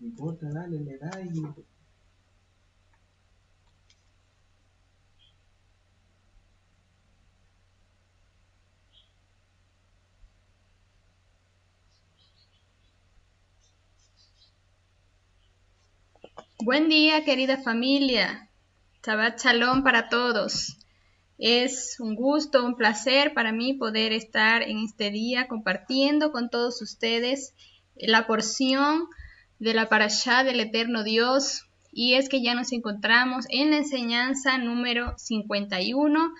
No importa, dale, le da y... Buen día, querida familia. Shabbat Shalom para todos. Es un gusto, un placer para mí poder estar en este día compartiendo con todos ustedes la porción de la Parashá del Eterno Dios. Y es que ya nos encontramos en la enseñanza número 51.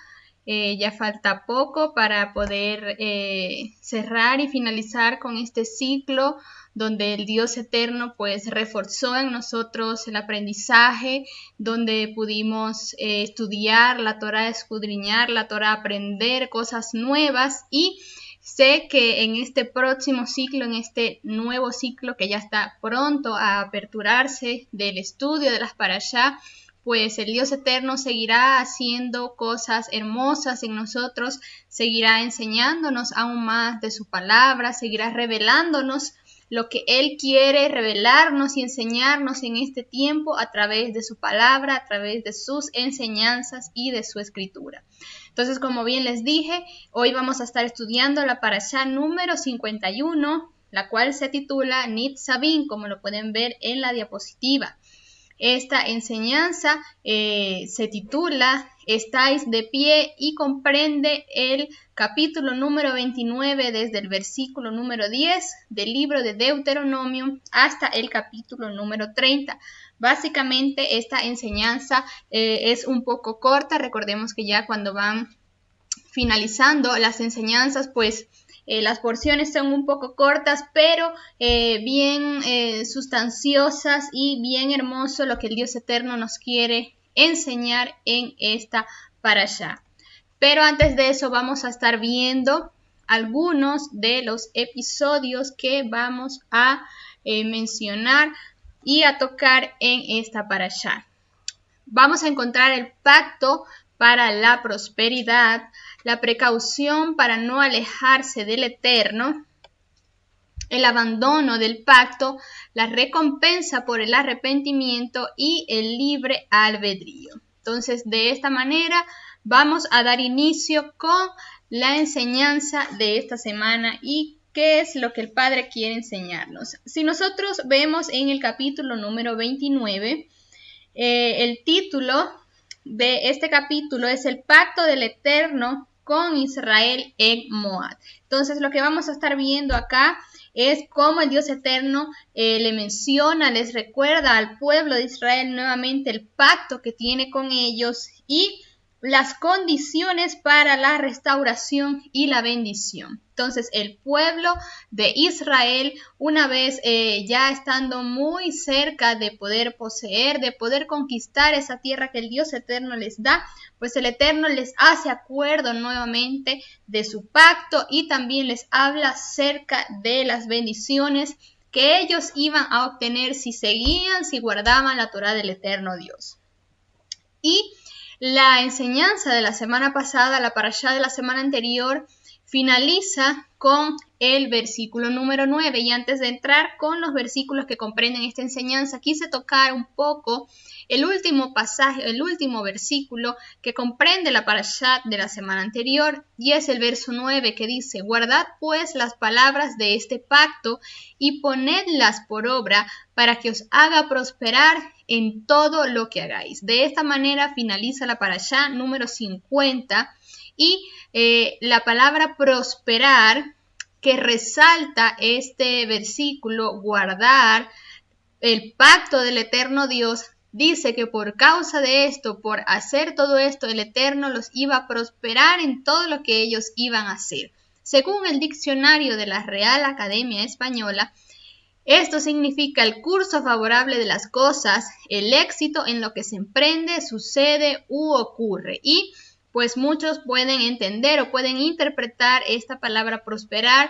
Ya falta poco para poder cerrar y finalizar con este ciclo donde el Dios eterno pues reforzó en nosotros el aprendizaje, donde pudimos estudiar la Torá, escudriñar la Torá, aprender cosas nuevas. Y sé que en este próximo ciclo, en este nuevo ciclo que ya está pronto a aperturarse del estudio de las Parashá, pues el Dios eterno seguirá haciendo cosas hermosas en nosotros, seguirá enseñándonos aún más de su palabra, seguirá revelándonos lo que Él quiere revelarnos y enseñarnos en este tiempo a través de su palabra, a través de sus enseñanzas y de su escritura. Entonces, como bien les dije, hoy vamos a estar estudiando la Parashá número 51, la cual se titula Nitzavim, como lo pueden ver en la diapositiva. Esta enseñanza se titula Estáis de pie y comprende el capítulo número 29 desde el versículo número 10 del libro de Deuteronomio hasta el capítulo número 30. Básicamente esta enseñanza es un poco corta. Recordemos que ya cuando van finalizando las enseñanzas, pues las porciones son un poco cortas, pero bien sustanciosas y bien hermoso lo que el Dios eterno nos quiere enseñar en esta parashá. Pero antes de eso vamos a estar viendo algunos de los episodios que vamos a mencionar y a tocar en esta parashá. Vamos a encontrar el pacto para la prosperidad, la precaución para no alejarse del Eterno, el abandono del pacto, la recompensa por el arrepentimiento y el libre albedrío. Entonces, de esta manera vamos a dar inicio con la enseñanza de esta semana y qué es lo que el Padre quiere enseñarnos. Si nosotros vemos en el capítulo número 29, el título de este capítulo es el pacto del Eterno con Israel en Moab. Entonces lo que vamos a estar viendo acá es cómo el Dios eterno le menciona, les recuerda al pueblo de Israel nuevamente el pacto que tiene con ellos y las condiciones para la restauración y la bendición. Entonces el pueblo de Israel, una vez ya estando muy cerca de poder poseer, de poder conquistar esa tierra que el Dios eterno les da, pues el Eterno les hace acuerdo nuevamente de su pacto y también les habla acerca de las bendiciones que ellos iban a obtener si seguían, si guardaban la Torá del Eterno Dios. Y la enseñanza de la semana pasada, la parashá de la semana anterior, finaliza con el versículo número 9. Y antes de entrar con los versículos que comprenden esta enseñanza, quise tocar un poco el último pasaje, el último versículo que comprende la parashá de la semana anterior, y es el verso 9 que dice: guardad pues las palabras de este pacto y ponedlas por obra para que os haga prosperar en todo lo que hagáis. De esta manera finaliza la parashá número 50 y la palabra prosperar que resalta este versículo, guardar el pacto del eterno Dios, dice que por causa de esto, por hacer todo esto, el Eterno los iba a prosperar en todo lo que ellos iban a hacer. Según el diccionario de la Real Academia Española, esto significa el curso favorable de las cosas, el éxito en lo que se emprende, sucede u ocurre. Y pues muchos pueden entender o pueden interpretar esta palabra prosperar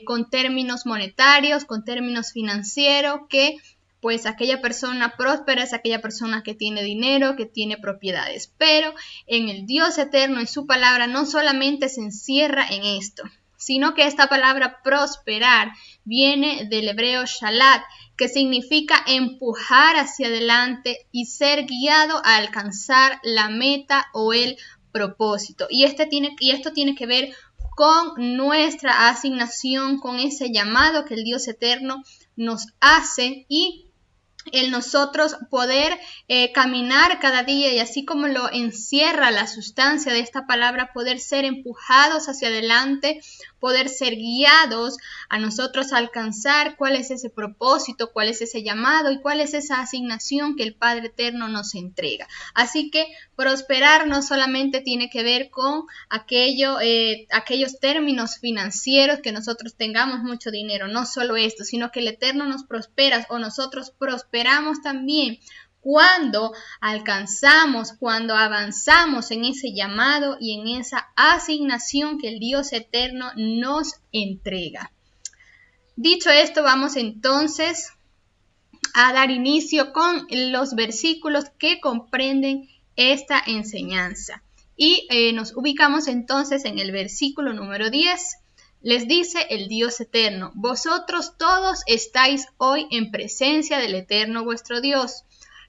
con términos monetarios, con términos financieros, que pues aquella persona próspera es aquella persona que tiene dinero, que tiene propiedades. Pero en el Dios eterno, en su palabra, no solamente se encierra en esto, sino que esta palabra prosperar viene del hebreo shalat, que significa empujar hacia adelante y ser guiado a alcanzar la meta o el propósito. Y esto tiene que ver con nuestra asignación, con ese llamado que el Dios eterno nos hace y el nosotros poder caminar cada día, y así como lo encierra la sustancia de esta palabra, poder ser empujados hacia adelante, poder ser guiados a nosotros alcanzar cuál es ese propósito, cuál es ese llamado y cuál es esa asignación que el Padre Eterno nos entrega. Así que prosperar no solamente tiene que ver con aquellos términos financieros, que nosotros tengamos mucho dinero, no solo esto, sino que el Eterno nos prospera o nosotros prosperamos también cuando alcanzamos, cuando avanzamos en ese llamado y en esa asignación que el Dios eterno nos entrega. Dicho esto, vamos entonces a dar inicio con los versículos que comprenden esta enseñanza. Y nos ubicamos entonces en el versículo número 10. Les dice el Dios eterno: vosotros todos estáis hoy en presencia del eterno vuestro Dios.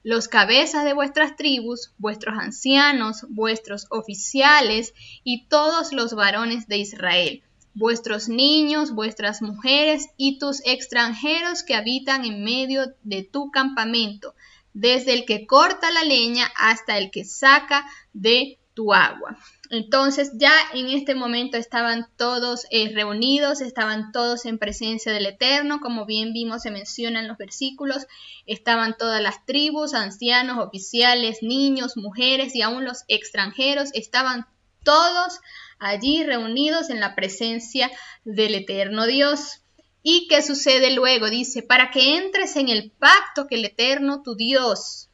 Los cabezas de vuestras tribus, vuestros ancianos, vuestros oficiales y todos los varones de Israel, vuestros niños, vuestras mujeres y tus extranjeros que habitan en medio de tu campamento, desde el que corta la leña hasta el que saca de tu agua. Entonces ya en este momento estaban todos reunidos, estaban todos en presencia del Eterno, como bien vimos, se menciona en los versículos, estaban todas las tribus, ancianos, oficiales, niños, mujeres y aún los extranjeros, estaban todos allí reunidos en la presencia del Eterno Dios. ¿Y qué sucede luego? Dice, para que entres en el pacto que el Eterno tu Dios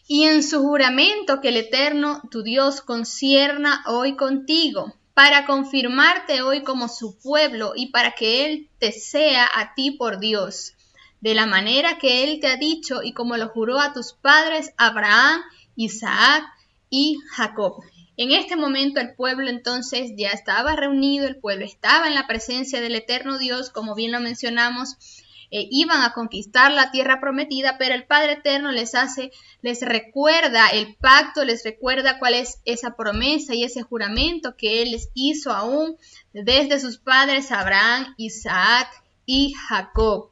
y en su juramento que el Eterno tu Dios concierna hoy contigo, para confirmarte hoy como su pueblo y para que Él te sea a ti por Dios, de la manera que Él te ha dicho y como lo juró a tus padres Abraham, Isaac y Jacob. En este momento el pueblo entonces ya estaba reunido, el pueblo estaba en la presencia del Eterno Dios, como bien lo mencionamos. Iban a conquistar la tierra prometida, pero el Padre Eterno les recuerda el pacto, les recuerda cuál es esa promesa y ese juramento que Él les hizo aún desde sus padres Abraham, Isaac y Jacob.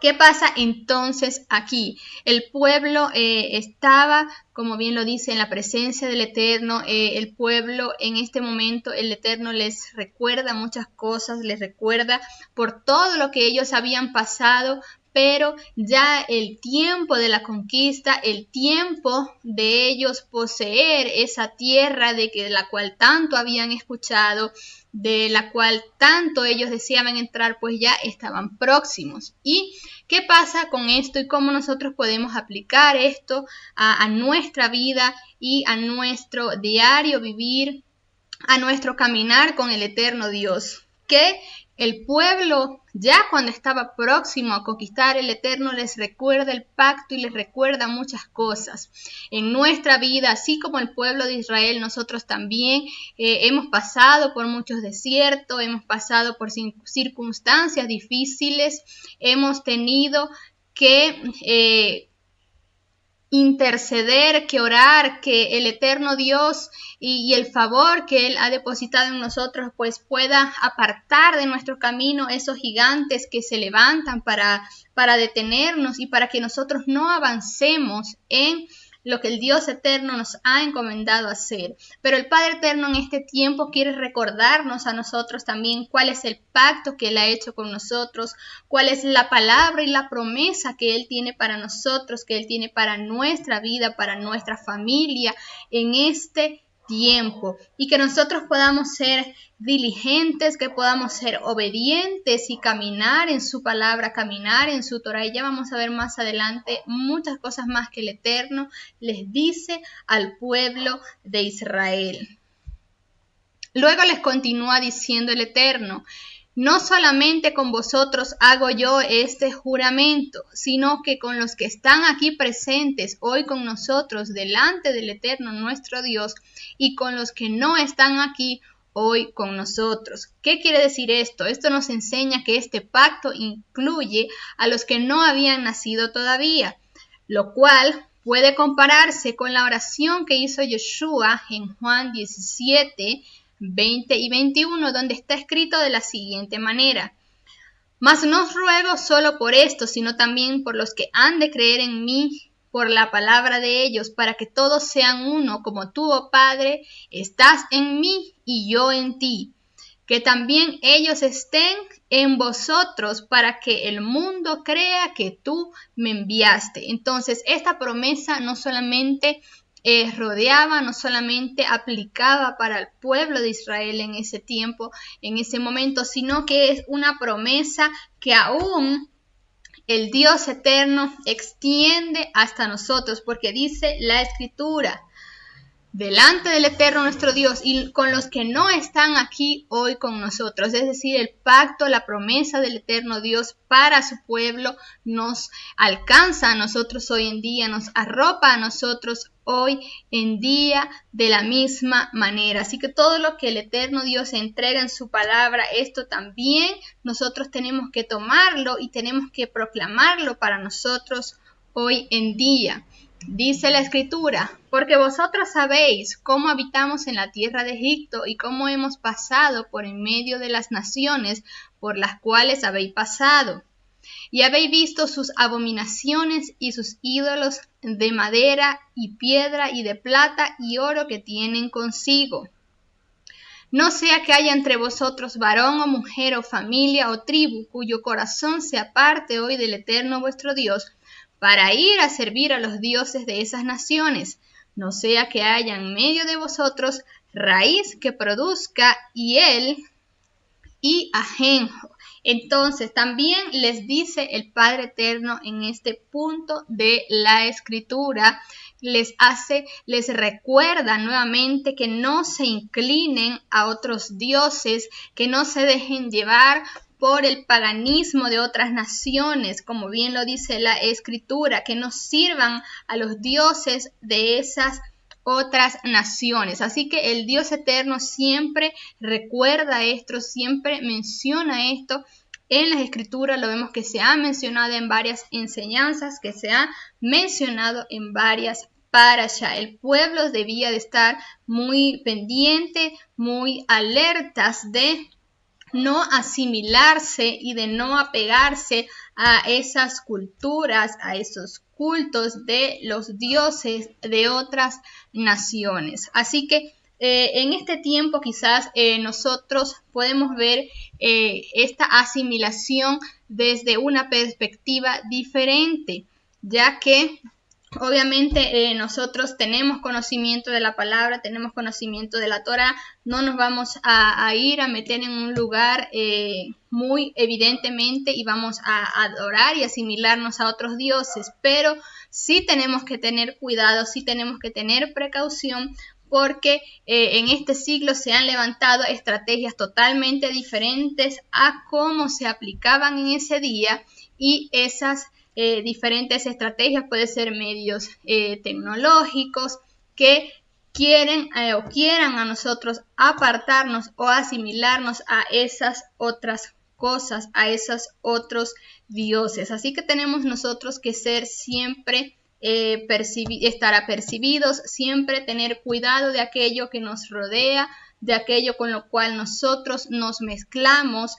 ¿Qué pasa entonces aquí? El pueblo estaba, como bien lo dice, en la presencia del Eterno. El pueblo en este momento, el Eterno les recuerda muchas cosas, les recuerda por todo lo que ellos habían pasado, pero ya el tiempo de la conquista, el tiempo de ellos poseer esa tierra de la cual tanto habían escuchado, de la cual tanto ellos deseaban entrar, pues ya estaban próximos. ¿Y qué pasa con esto y cómo nosotros podemos aplicar esto a nuestra vida y a nuestro diario vivir, a nuestro caminar con el eterno Dios? Que el pueblo, ya cuando estaba próximo a conquistar, el Eterno les recuerda el pacto y les recuerda muchas cosas. En nuestra vida, así como el pueblo de Israel, nosotros también hemos pasado por muchos desiertos, hemos pasado por circunstancias difíciles, hemos tenido que interceder, que orar, que el eterno Dios y el favor que Él ha depositado en nosotros pues pueda apartar de nuestro camino esos gigantes que se levantan para detenernos y para que nosotros no avancemos en lo que el Dios eterno nos ha encomendado hacer. Pero el Padre eterno en este tiempo quiere recordarnos a nosotros también cuál es el pacto que Él ha hecho con nosotros, cuál es la palabra y la promesa que Él tiene para nosotros, que Él tiene para nuestra vida, para nuestra familia en este tiempo, y que nosotros podamos ser diligentes, que podamos ser obedientes y caminar en su palabra, caminar en su Torah. Y ya vamos a ver más adelante muchas cosas más que el Eterno les dice al pueblo de Israel. Luego les continúa diciendo el Eterno: no solamente con vosotros hago yo este juramento, sino que con los que están aquí presentes hoy con nosotros delante del Eterno nuestro Dios, y con los que no están aquí, hoy con nosotros. ¿Qué quiere decir esto? Esto nos enseña que este pacto incluye a los que no habían nacido todavía, lo cual puede compararse con la oración que hizo Yeshua en Juan 17, 20 y 21, donde está escrito de la siguiente manera: mas no os ruego solo por esto, sino también por los que han de creer en mí por la palabra de ellos, para que todos sean uno, como tú, oh Padre, estás en mí y yo en ti, que también ellos estén en vosotros, para que el mundo crea que tú me enviaste. Entonces, esta promesa no solamente no solamente aplicaba para el pueblo de Israel en ese tiempo, en ese momento, sino que es una promesa que aún el Dios eterno extiende hasta nosotros, porque dice la Escritura: delante del eterno nuestro Dios y con los que no están aquí hoy con nosotros. Es decir, el pacto, la promesa del eterno Dios para su pueblo nos alcanza a nosotros hoy en día, nos arropa a nosotros hoy en día de la misma manera. Así que todo lo que el eterno Dios entrega en su palabra, esto también nosotros tenemos que tomarlo y tenemos que proclamarlo para nosotros hoy en día. Dice la Escritura: porque vosotros sabéis cómo habitamos en la tierra de Egipto y cómo hemos pasado por en medio de las naciones por las cuales habéis pasado. Y habéis visto sus abominaciones y sus ídolos de madera y piedra y de plata y oro que tienen consigo. No sea que haya entre vosotros varón o mujer o familia o tribu cuyo corazón se aparte hoy del eterno vuestro Dios, para ir a servir a los dioses de esas naciones. No sea que haya en medio de vosotros raíz que produzca hiel y ajenjo. Entonces también les dice el Padre Eterno en este punto de la Escritura, les recuerda nuevamente que no se inclinen a otros dioses, que no se dejen llevar por el paganismo de otras naciones, como bien lo dice la Escritura, que no sirvan a los dioses de esas otras naciones. Así que el Dios eterno siempre recuerda esto, siempre menciona esto. En las Escrituras lo vemos que se ha mencionado en varias enseñanzas, que se ha mencionado en varias parashá. El pueblo debía de estar muy pendiente, muy alertas de no asimilarse y de no apegarse a esas culturas, a esos cultos de los dioses de otras naciones. Así que en este tiempo quizás nosotros podemos ver esta asimilación desde una perspectiva diferente, ya que obviamente nosotros tenemos conocimiento de la palabra, tenemos conocimiento de la Torá, no nos vamos a ir a meter en un lugar muy evidentemente y vamos a adorar y asimilarnos a otros dioses, pero sí tenemos que tener cuidado, sí tenemos que tener precaución, porque en este siglo se han levantado estrategias totalmente diferentes a cómo se aplicaban en ese día, y esas diferentes estrategias pueden ser medios tecnológicos que quieren o quieran a nosotros apartarnos o asimilarnos a esas otras cosas, a esos otros dioses. Así que tenemos nosotros que ser siempre estar apercibidos, siempre tener cuidado de aquello que nos rodea, de aquello con lo cual nosotros nos mezclamos.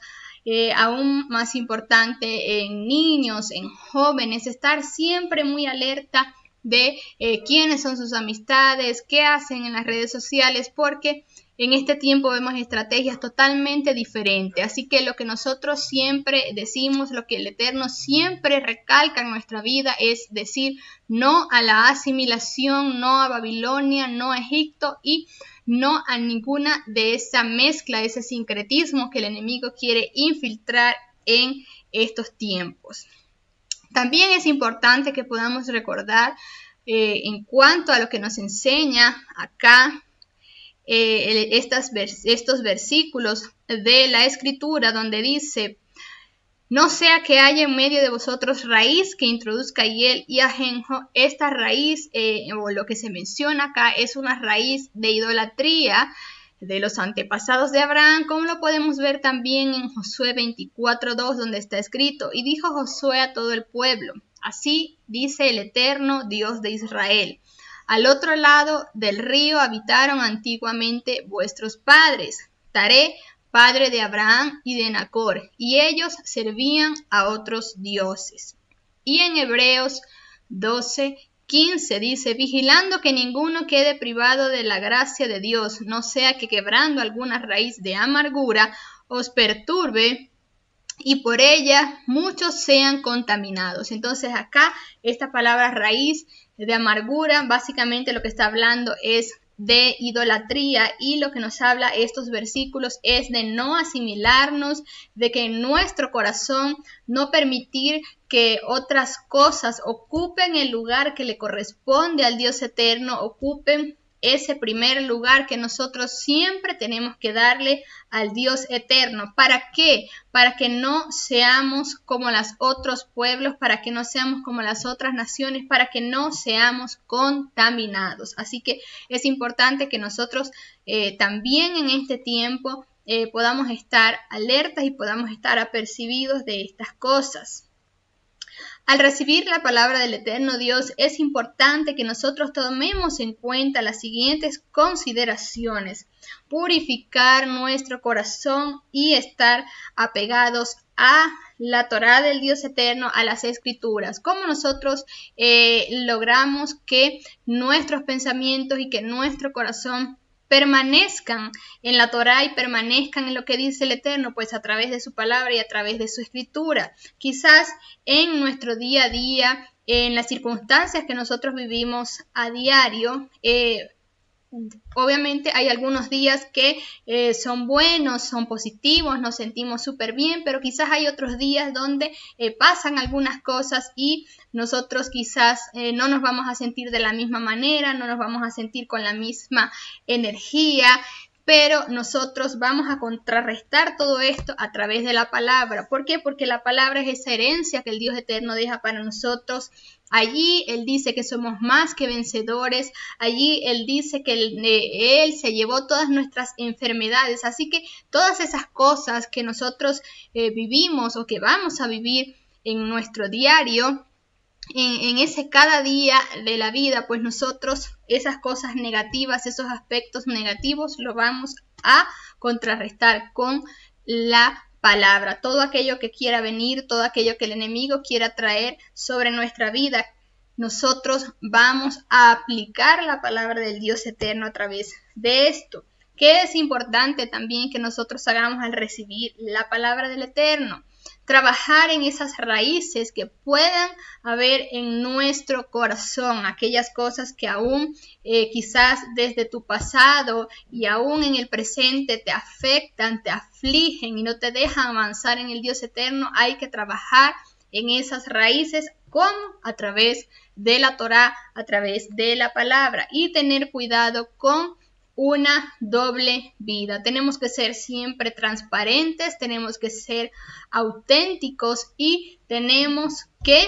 Aún más importante en niños, en jóvenes, estar siempre muy alerta de quiénes son sus amistades, qué hacen en las redes sociales, porque en este tiempo vemos estrategias totalmente diferentes. Así que lo que nosotros siempre decimos, lo que el Eterno siempre recalca en nuestra vida es decir no a la asimilación, no a Babilonia, no a Egipto y no a ninguna de esa mezcla, ese sincretismo que el enemigo quiere infiltrar en estos tiempos. También es importante que podamos recordar en cuanto a lo que nos enseña acá estos versículos de la Escritura, donde dice: no sea que haya en medio de vosotros raíz que introduzca hiel y ajenjo. Esta raíz, o lo que se menciona acá, es una raíz de idolatría, de los antepasados de Abraham, como lo podemos ver también en Josué 24:2, donde está escrito: y dijo Josué a todo el pueblo: así dice el Eterno, Dios de Israel: al otro lado del río habitaron antiguamente vuestros padres, Taré, padre de Abraham y de Nacor, y ellos servían a otros dioses. Y en Hebreos 12:15 dice: vigilando que ninguno quede privado de la gracia de Dios, no sea que quebrando alguna raíz de amargura os perturbe y por ella muchos sean contaminados. Entonces acá esta palabra raíz de amargura, básicamente lo que está hablando es de idolatría, y lo que nos habla estos versículos es de no asimilarnos, de que en nuestro corazón no permitir que otras cosas ocupen el lugar que le corresponde al Dios eterno, ocupen ese primer lugar que nosotros siempre tenemos que darle al Dios eterno. ¿Para qué? Para que no seamos como los otros pueblos, para que no seamos como las otras naciones, para que no seamos contaminados. Así que es importante que nosotros también en este tiempo podamos estar alertas y podamos estar apercibidos de estas cosas. Al recibir la palabra del Eterno Dios, es importante que nosotros tomemos en cuenta las siguientes consideraciones: purificar nuestro corazón y estar apegados a la Torá del Dios eterno, a las Escrituras. ¿Cómo nosotros logramos que nuestros pensamientos y que nuestro corazón permanezcan en la Torá y permanezcan en lo que dice el Eterno? Pues a través de su palabra y a través de su escritura. Quizás en nuestro día a día, en las circunstancias que nosotros vivimos a diario, obviamente hay algunos días que son buenos, son positivos, nos sentimos súper bien, pero quizás hay otros días donde pasan algunas cosas y nosotros quizás no nos vamos a sentir de la misma manera, no nos vamos a sentir con la misma energía, pero nosotros vamos a contrarrestar todo esto a través de la palabra. ¿Por qué? Porque la palabra es esa herencia que el Dios eterno deja para nosotros. Allí Él dice que somos más que vencedores. Allí Él dice que Él se llevó todas nuestras enfermedades. Así que todas esas cosas que nosotros vivimos o que vamos a vivir en nuestro diario, en ese cada día de la vida, pues nosotros esas cosas negativas, esos aspectos negativos, lo vamos a contrarrestar con la palabra. Todo aquello que quiera venir, todo aquello que el enemigo quiera traer sobre nuestra vida, nosotros vamos a aplicar la palabra del Dios eterno a través de esto. ¿Qué es importante también que nosotros hagamos al recibir la palabra del Eterno? Trabajar en esas raíces que puedan haber en nuestro corazón, aquellas cosas que aún quizás desde tu pasado y aún en el presente te afectan, te afligen y no te dejan avanzar en el Dios eterno. Hay que trabajar en esas raíces, como a través de la Torá, a través de la palabra, y tener cuidado con una doble vida. Tenemos que ser siempre transparentes, tenemos que ser auténticos y tenemos que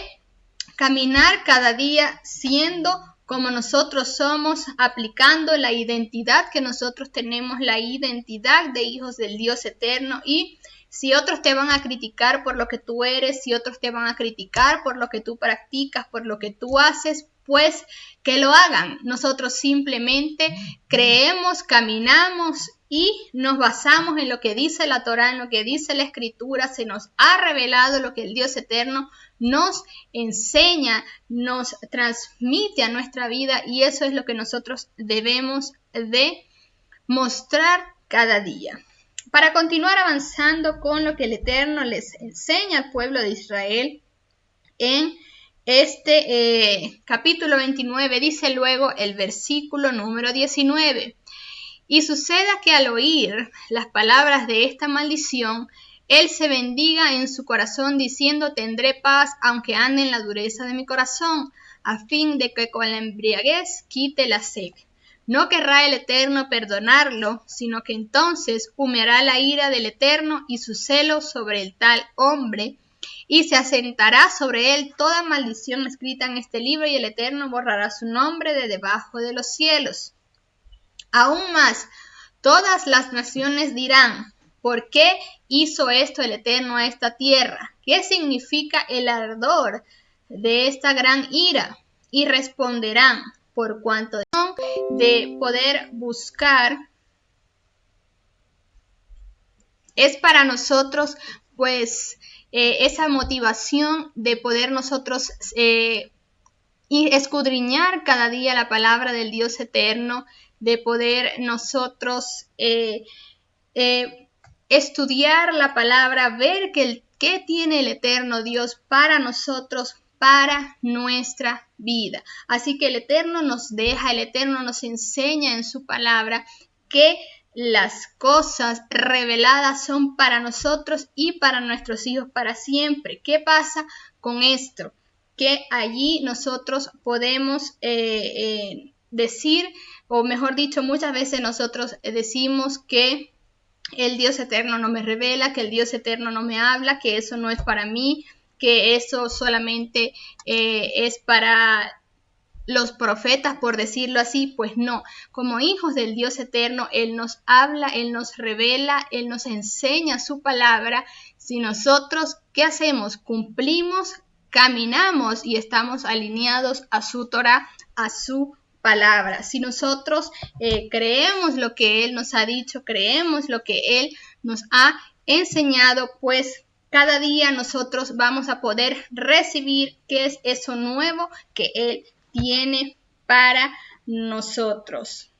caminar cada día siendo como nosotros somos, aplicando la identidad que nosotros tenemos, la identidad de hijos del Dios eterno. Y si otros te van a criticar por lo que tú eres, si otros te van a criticar por lo que tú practicas, por lo que tú haces, pues que lo hagan. Nosotros simplemente creemos, caminamos y nos basamos en lo que dice la Torá, en lo que dice la Escritura. Se nos ha revelado lo que el Dios eterno nos enseña, nos transmite a nuestra vida, y eso es lo que nosotros debemos de mostrar cada día. Para continuar avanzando con lo que el Eterno les enseña al pueblo de Israel en este capítulo 29, dice luego el versículo número 19: y suceda que al oír las palabras de esta maldición, él se bendiga en su corazón diciendo: tendré paz aunque ande en la dureza de mi corazón, a fin de que con la embriaguez quite la sed. No querrá el Eterno perdonarlo, sino que entonces humeará la ira del Eterno y su celo sobre el tal hombre, y se asentará sobre él toda maldición escrita en este libro, y el Eterno borrará su nombre de debajo de los cielos. Aún más, Todas las naciones dirán, ¿por qué hizo esto el Eterno a esta tierra? ¿Qué significa el ardor de esta gran ira? Y responderán, por cuanto de poder buscar es para nosotros, pues, esa motivación de poder nosotros y escudriñar cada día la palabra del Dios eterno, de poder nosotros estudiar la palabra, ver qué tiene el eterno Dios para nosotros, para nuestra vida. Así que el Eterno nos deja, el Eterno nos enseña en su palabra que las cosas reveladas son para nosotros y para nuestros hijos para siempre. ¿Qué pasa con esto? Que allí nosotros podemos decir, o mejor dicho, muchas veces nosotros decimos que el Dios eterno no me revela, que el Dios eterno no me habla, que eso no es para mí, que eso solamente es para los profetas, por decirlo así. Pues no, como hijos del Dios eterno, Él nos habla, Él nos revela, Él nos enseña su palabra. Si nosotros, ¿qué hacemos? Cumplimos, caminamos y estamos alineados a su Torah, a su palabra. Si nosotros creemos lo que Él nos ha dicho, creemos lo que Él nos ha enseñado, pues cada día nosotros vamos a poder recibir qué es eso nuevo que Él tiene para nosotros.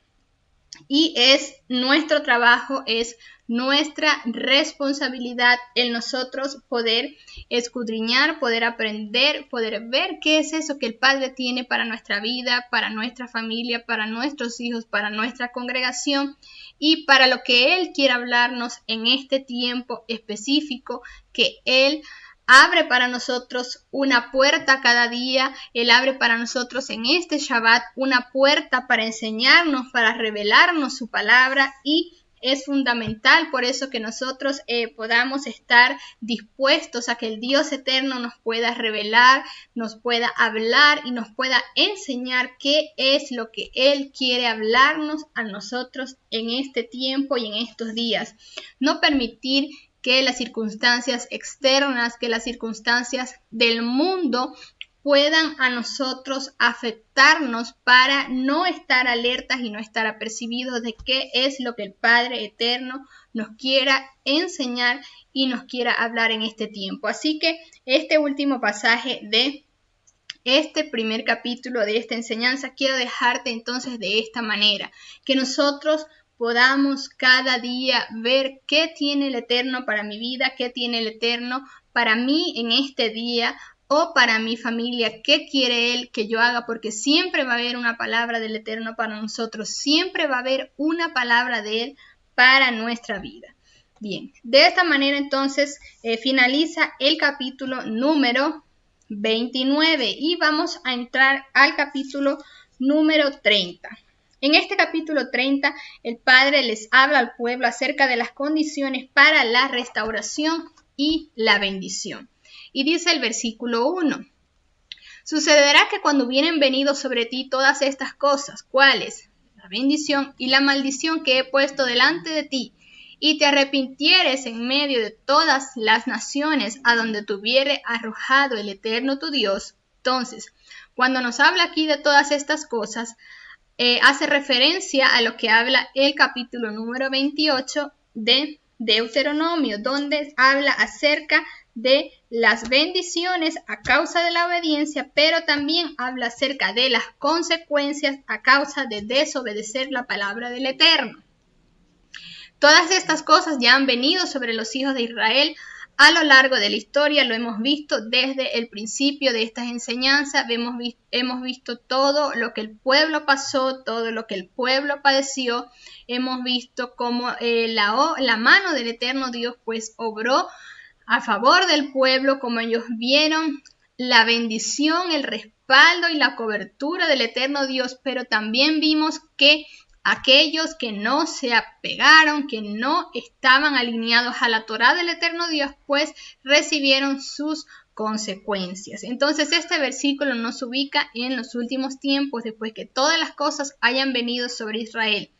Y es nuestro trabajo, es nuestra responsabilidad el nosotros poder escudriñar, poder aprender, poder ver qué es eso que el Padre tiene para nuestra vida, para nuestra familia, para nuestros hijos, para nuestra congregación y para lo que Él quiere hablarnos en este tiempo específico que Él abre para nosotros una puerta cada día. Él abre para nosotros en este Shabbat una puerta para enseñarnos, para revelarnos su palabra, y es fundamental por eso que nosotros podamos estar dispuestos a que el Dios eterno nos pueda revelar, nos pueda hablar y nos pueda enseñar qué es lo que Él quiere hablarnos a nosotros en este tiempo y en estos días. No permitir que las circunstancias externas, que las circunstancias del mundo puedan a nosotros afectarnos para no estar alertas y no estar apercibidos de qué es lo que el Padre eterno nos quiera enseñar y nos quiera hablar en este tiempo. Así que este último pasaje de este primer capítulo de esta enseñanza quiero dejarte entonces de esta manera, que nosotros podamos cada día ver qué tiene el Eterno para mi vida, qué tiene el Eterno para mí en este día o para mi familia, qué quiere Él que yo haga, porque siempre va a haber una palabra del Eterno para nosotros, siempre va a haber una palabra de Él para nuestra vida. Bien, de esta manera entonces finaliza el capítulo número 29 y vamos a entrar al capítulo número 30. En este capítulo 30, el Padre les habla al pueblo acerca de las condiciones para la restauración y la bendición. Y dice el versículo 1, sucederá que cuando hubieren venido sobre ti todas estas cosas, ¿cuáles? La bendición y la maldición que he puesto delante de ti, y te arrepintieres en medio de todas las naciones a donde te hubiere arrojado el Eterno tu Dios. Entonces, cuando nos habla aquí de todas estas cosas, hace referencia a lo que habla el capítulo número 28 de Deuteronomio, donde habla acerca de las bendiciones a causa de la obediencia, pero también habla acerca de las consecuencias a causa de desobedecer la palabra del Eterno. Todas estas cosas ya han venido sobre los hijos de Israel a lo largo de la historia, lo hemos visto desde el principio de estas enseñanzas, hemos visto todo lo que el pueblo pasó, todo lo que el pueblo padeció, hemos visto cómo la mano del Eterno Dios pues obró a favor del pueblo, como ellos vieron la bendición, el respaldo y la cobertura del Eterno Dios, pero también vimos que aquellos que no se apegaron, que no estaban alineados a la Torá del Eterno Dios, pues recibieron sus consecuencias. Entonces este versículo nos ubica en los últimos tiempos, después que todas las cosas hayan venido sobre Israel.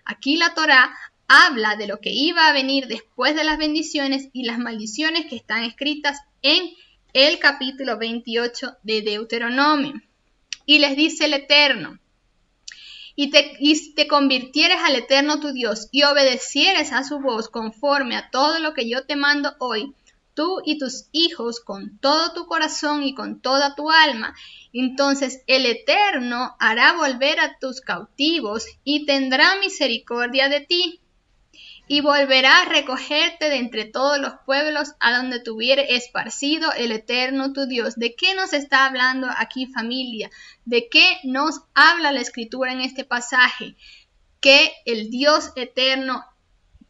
Aquí la Torá habla de lo que iba a venir después de las bendiciones y las maldiciones que están escritas en el capítulo 28 de Deuteronomio. Y les dice el Eterno: y te convirtieres al Eterno tu Dios y obedecieres a su voz conforme a todo lo que yo te mando hoy, tú y tus hijos, con todo tu corazón y con toda tu alma, entonces el Eterno hará volver a tus cautivos y tendrá misericordia de ti, y volverá a recogerte de entre todos los pueblos a donde te hubiere esparcido el Eterno tu Dios. ¿De qué nos está hablando aquí, familia? ¿De qué nos habla la Escritura en este pasaje? Que el Dios eterno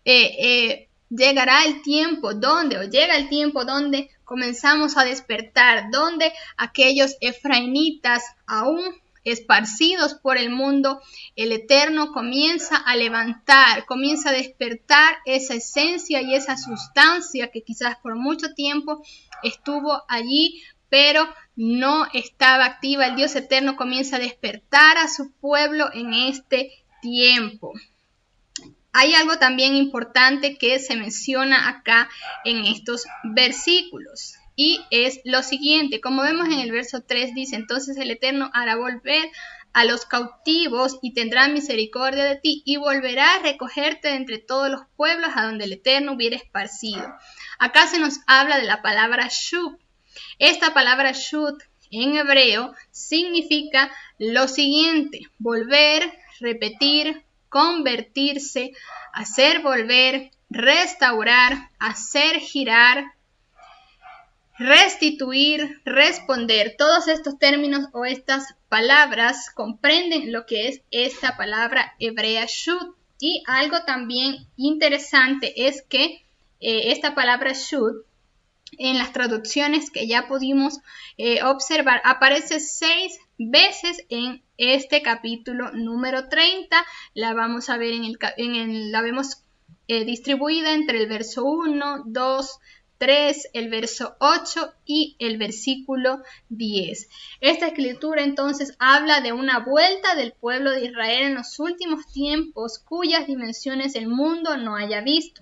llegará el tiempo llega el tiempo donde comenzamos a despertar, donde aquellos efraimitas aún esparcidos por el mundo, el Eterno comienza a levantar, comienza a despertar esa esencia y esa sustancia que quizás por mucho tiempo estuvo allí, pero no estaba activa. El Dios eterno comienza a despertar a su pueblo en este tiempo. Hay algo también importante que se menciona acá en estos versículos, y es lo siguiente. Como vemos en el verso 3 dice: entonces el Eterno hará volver a los cautivos y tendrá misericordia de ti y volverá a recogerte de entre todos los pueblos a donde el Eterno hubiera esparcido. Acá se nos habla de la palabra shub. Esta palabra shub en hebreo significa lo siguiente: volver, repetir, convertirse, hacer volver, restaurar, hacer girar, restituir, responder. Todos estos términos o estas palabras comprenden lo que es esta palabra hebrea shud. Y algo también interesante es que esta palabra shud, en las traducciones que ya pudimos observar, aparece 6 veces en este capítulo número 30. La vamos a ver la vemos distribuida entre el verso 1, 2, 3, el verso 8 y el versículo 10. Esta escritura entonces habla de una vuelta del pueblo de Israel en los últimos tiempos, cuyas dimensiones el mundo no haya visto.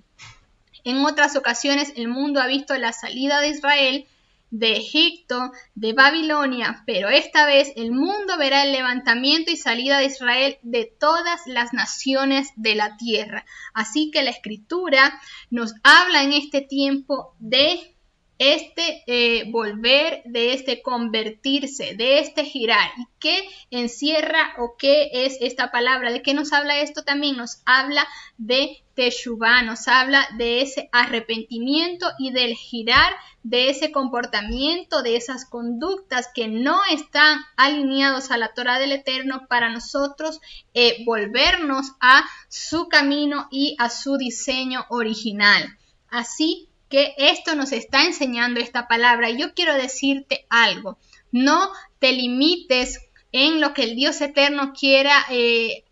En otras ocasiones el mundo ha visto la salida de Israel de Egipto, de Babilonia, pero esta vez el mundo verá el levantamiento y salida de Israel de todas las naciones de la tierra. Así que la Escritura nos habla en este tiempo de este volver, de este convertirse, de este girar. ¿Y qué encierra o qué es esta palabra? ¿De qué nos habla esto también? Nos habla de Teshuvá, nos habla de ese arrepentimiento y del girar, de ese comportamiento, de esas conductas que no están alineados a la Torá del Eterno, para nosotros volvernos a su camino y a su diseño original. Así que esto nos está enseñando esta palabra. Y yo quiero decirte algo: no te limites en lo que el Dios eterno quiera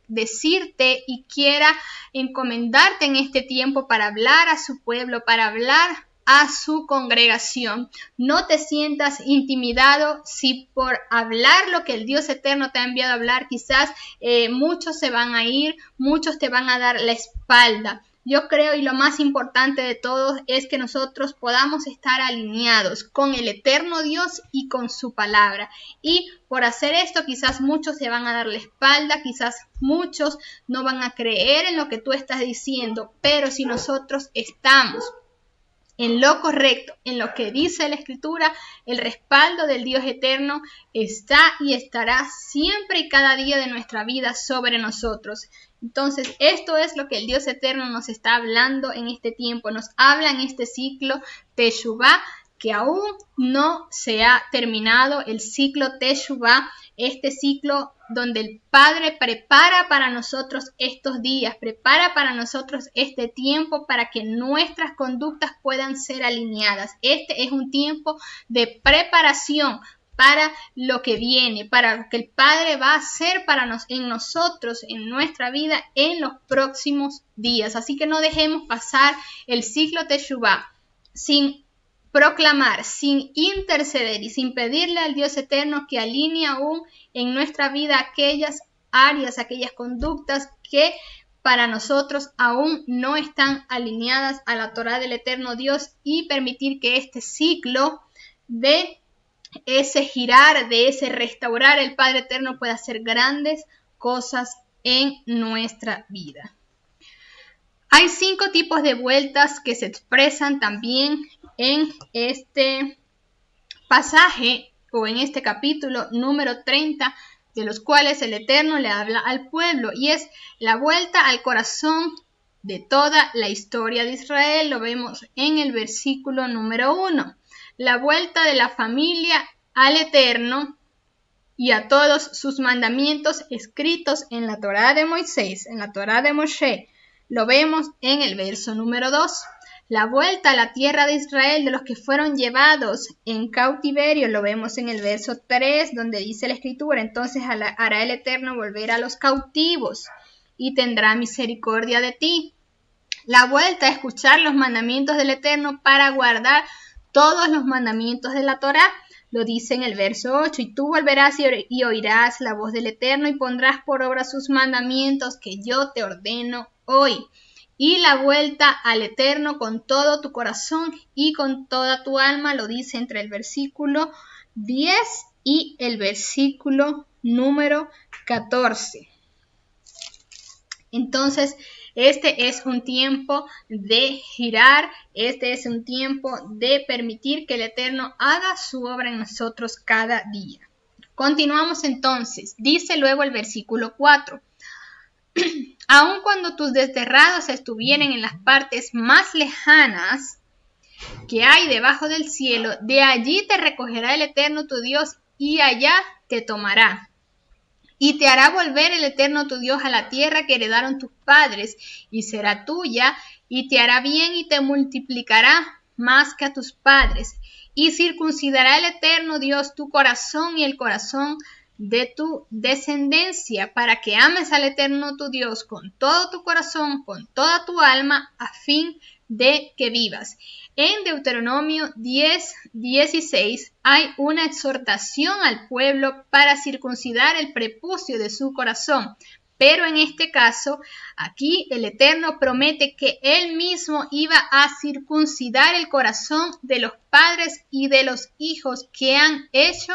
decirte y quiera encomendarte en este tiempo para hablar a su pueblo, para hablar a su congregación. No te sientas intimidado si por hablar lo que el Dios eterno te ha enviado a hablar, quizás muchos se van a ir, muchos te van a dar la espalda. Yo creo, y lo más importante de todo, es que nosotros podamos estar alineados con el eterno Dios y con su palabra. Y por hacer esto, quizás muchos se van a dar la espalda, quizás muchos no van a creer en lo que tú estás diciendo, pero si nosotros estamos en lo correcto, en lo que dice la Escritura, el respaldo del Dios eterno está y estará siempre y cada día de nuestra vida sobre nosotros. Entonces, esto es lo que el Dios eterno nos está hablando en este tiempo. Nos habla en este ciclo Teshuvá, que aún no se ha terminado, el ciclo Teshuvá, este ciclo donde el Padre prepara para nosotros estos días, prepara para nosotros este tiempo para que nuestras conductas puedan ser alineadas. Este es un tiempo de preparación para lo que viene, para lo que el Padre va a hacer en nosotros, en nuestra vida, en los próximos días. Así que no dejemos pasar el ciclo Teshuvá sin proclamar, sin interceder y sin pedirle al Dios eterno que alinee aún en nuestra vida aquellas áreas, aquellas conductas que para nosotros aún no están alineadas a la Torá del eterno Dios, y permitir que este ciclo de ese girar, de ese restaurar, el Padre Eterno pueda hacer grandes cosas en nuestra vida. Hay 5 tipos de vueltas que se expresan también en este pasaje o en este capítulo número 30, de los cuales el Eterno le habla al pueblo, y es la vuelta al corazón de toda la historia de Israel. Lo vemos en el versículo número 1. La vuelta de la familia al Eterno y a todos sus mandamientos escritos en la Torá de Moisés, en la Torá de Moshe. Lo vemos en el verso número 2. La vuelta a la tierra de Israel de los que fueron llevados en cautiverio, lo vemos en el verso 3, donde dice la escritura: entonces hará el Eterno volver a los cautivos y tendrá misericordia de ti. La vuelta a escuchar los mandamientos del Eterno para guardar todos los mandamientos de la Torá, lo dice en el verso 8: y tú volverás y oirás la voz del Eterno y pondrás por obra sus mandamientos que yo te ordeno hoy. Y la vuelta al Eterno con todo tu corazón y con toda tu alma, lo dice entre el versículo 10 y el versículo número 14. Entonces, este es un tiempo de girar, este es un tiempo de permitir que el Eterno haga su obra en nosotros cada día. Continuamos entonces, dice luego el versículo 4. Aun cuando tus desterrados estuvieren en las partes más lejanas que hay debajo del cielo, de allí te recogerá el Eterno tu Dios y allá te tomará. Y te hará volver el Eterno tu Dios a la tierra que heredaron tus padres, y será tuya, y te hará bien y te multiplicará más que a tus padres. Y circuncidará el Eterno Dios tu corazón y el corazón de tu descendencia, para que ames al Eterno tu Dios con todo tu corazón, con toda tu alma, a fin de que vivas. En Deuteronomio 10:16 hay una exhortación al pueblo para circuncidar el prepucio de su corazón, pero en este caso, aquí el Eterno promete que Él mismo iba a circuncidar el corazón de los padres y de los hijos que han hecho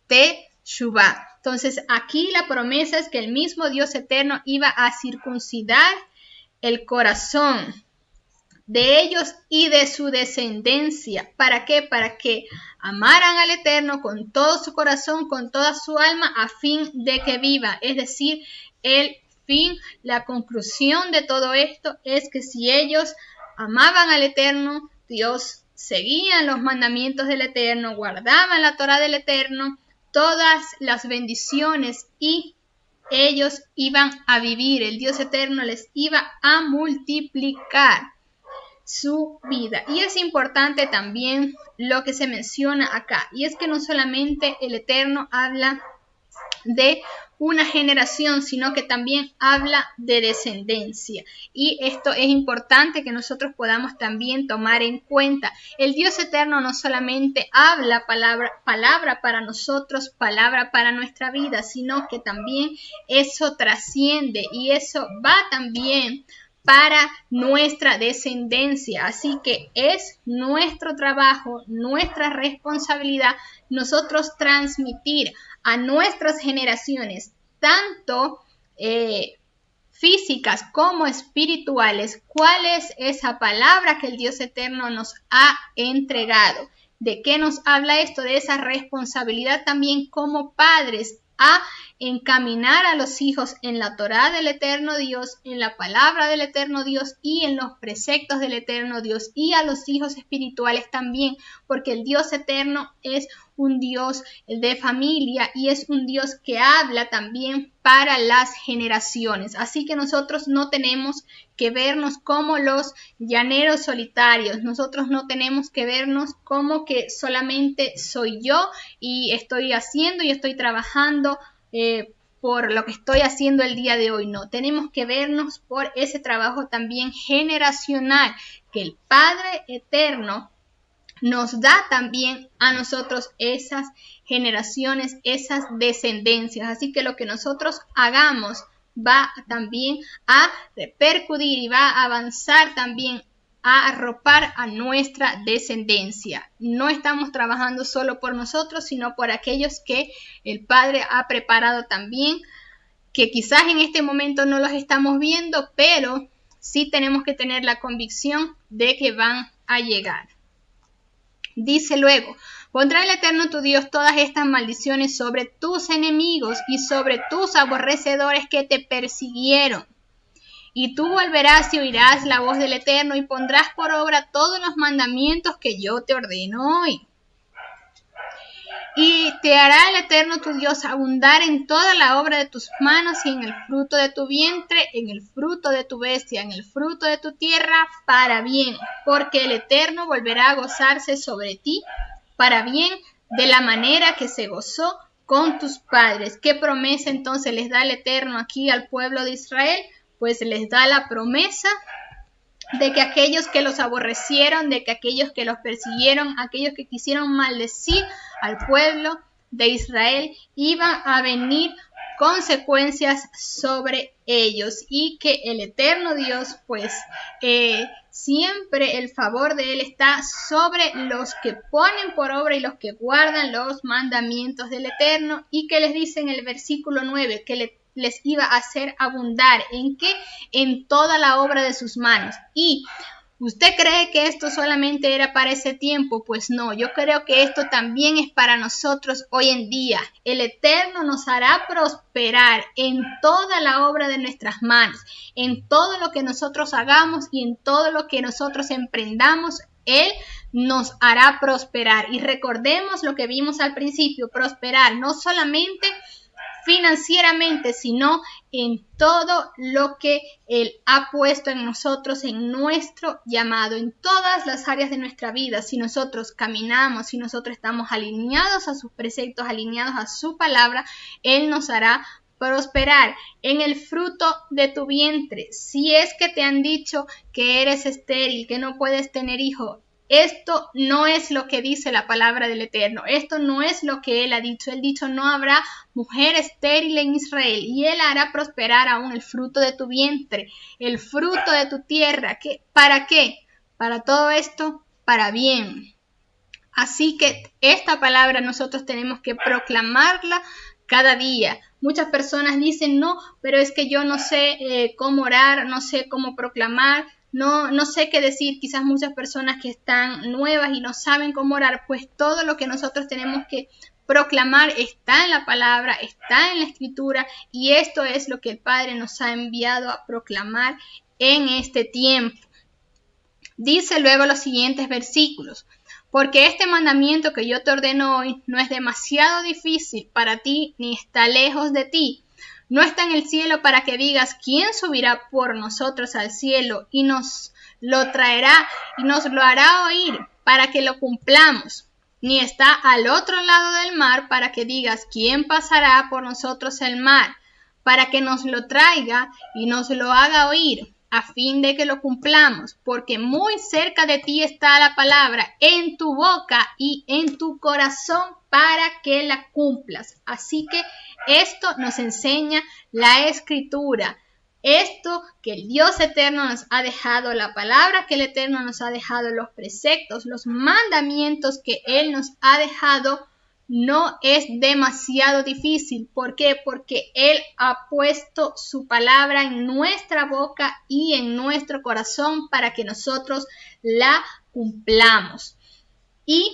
Teshuvá. Entonces aquí la promesa es que el mismo Dios eterno iba a circuncidar el corazón de ellos y de su descendencia. ¿Para qué? Para que amaran al Eterno con todo su corazón, con toda su alma, a fin de que viva. Es decir, el fin, la conclusión de todo esto es que si ellos amaban al Eterno, Dios, seguían los mandamientos del Eterno, guardaban la Torá del Eterno, todas las bendiciones y ellos iban a vivir, el Dios eterno les iba a multiplicar su vida. Y es importante también lo que se menciona acá, y es que no solamente el Eterno habla de una generación, sino que también habla de descendencia, y esto es importante que nosotros podamos también tomar en cuenta. El Dios eterno no solamente habla palabra para nosotros, palabra para nuestra vida, sino que también eso trasciende y eso va también para nuestra descendencia. Así que es nuestro trabajo, nuestra responsabilidad, nosotros transmitir a nuestras generaciones, tanto físicas como espirituales, cuál es esa palabra que el Dios eterno nos ha entregado. ¿De qué nos habla esto? De esa responsabilidad también como padres a encaminar a los hijos en la Torá del eterno Dios, en la palabra del eterno Dios y en los preceptos del eterno Dios, y a los hijos espirituales también, porque el Dios eterno es un Dios de familia y es un Dios que habla también para las generaciones. Así que nosotros no tenemos que vernos como los llaneros solitarios, nosotros no tenemos que vernos como que solamente soy yo y estoy haciendo y estoy trabajando por lo que estoy haciendo el día de hoy. No, tenemos que vernos por ese trabajo también generacional que el Padre eterno nos da también a nosotros esas generaciones, esas descendencias. Así que lo que nosotros hagamos va también a repercutir y va a avanzar también a arropar a nuestra descendencia. No estamos trabajando solo por nosotros, sino por aquellos que el Padre ha preparado también, que quizás en este momento no los estamos viendo, pero sí tenemos que tener la convicción de que van a llegar. Dice luego: pondrá el Eterno tu Dios todas estas maldiciones sobre tus enemigos y sobre tus aborrecedores que te persiguieron. Y tú volverás y oirás la voz del Eterno y pondrás por obra todos los mandamientos que yo te ordeno hoy. Y te hará el Eterno tu Dios abundar en toda la obra de tus manos y en el fruto de tu vientre, en el fruto de tu bestia, en el fruto de tu tierra, para bien, porque el Eterno volverá a gozarse sobre ti para bien, de la manera que se gozó con tus padres. ¿Qué promesa entonces les da el Eterno aquí al pueblo de Israel? Pues les da la promesa de que aquellos que los aborrecieron, de que aquellos que los persiguieron, aquellos que quisieron maldecir al pueblo de Israel, iban a venir consecuencias sobre ellos, y que el Eterno Dios, pues siempre el favor de Él está sobre los que ponen por obra y los que guardan los mandamientos del Eterno, y que les dice en el versículo 9 que les iba a hacer abundar. ¿En qué? En toda la obra de sus manos. Y ¿usted cree que esto solamente era para ese tiempo? Pues no, yo creo que esto también es para nosotros hoy en día. El Eterno nos hará prosperar en toda la obra de nuestras manos, en todo lo que nosotros hagamos y en todo lo que nosotros emprendamos. Él nos hará prosperar. Y recordemos lo que vimos al principio: prosperar no solamente financieramente, sino en todo lo que Él ha puesto en nosotros, en nuestro llamado, en todas las áreas de nuestra vida. Si nosotros caminamos, si nosotros estamos alineados a sus preceptos, alineados a su palabra, Él nos hará prosperar. En el fruto de tu vientre, si es que te han dicho que eres estéril, que no puedes tener hijo, esto no es lo que dice la palabra del Eterno. Esto no es lo que Él ha dicho. Él ha dicho: no habrá mujer estéril en Israel, y Él hará prosperar aún el fruto de tu vientre, el fruto de tu tierra. ¿Para qué? Para todo esto, para bien. Así que esta palabra nosotros tenemos que proclamarla cada día. Muchas personas dicen: no, pero es que yo no sé cómo orar, no sé cómo proclamar. No sé qué decir. Quizás muchas personas que están nuevas y no saben cómo orar. Pues todo lo que nosotros tenemos que proclamar está en la palabra, está en la escritura, y esto es lo que el Padre nos ha enviado a proclamar en este tiempo. Dice luego los siguientes versículos: porque este mandamiento que yo te ordeno hoy no es demasiado difícil para ti, ni está lejos de ti. No está en el cielo para que digas: ¿quién subirá por nosotros al cielo y nos lo traerá y nos lo hará oír para que lo cumplamos? Ni está al otro lado del mar para que digas: ¿quién pasará por nosotros el mar para que nos lo traiga y nos lo haga oír, a fin de que lo cumplamos? Porque muy cerca de ti está la palabra, en tu boca y en tu corazón, para que la cumplas. Así que esto nos enseña la Escritura. Esto que el Dios eterno nos ha dejado, la palabra que el Eterno nos ha dejado, los preceptos, los mandamientos que Él nos ha dejado, no es demasiado difícil. ¿Por qué? Porque Él ha puesto su palabra en nuestra boca y en nuestro corazón para que nosotros la cumplamos. Y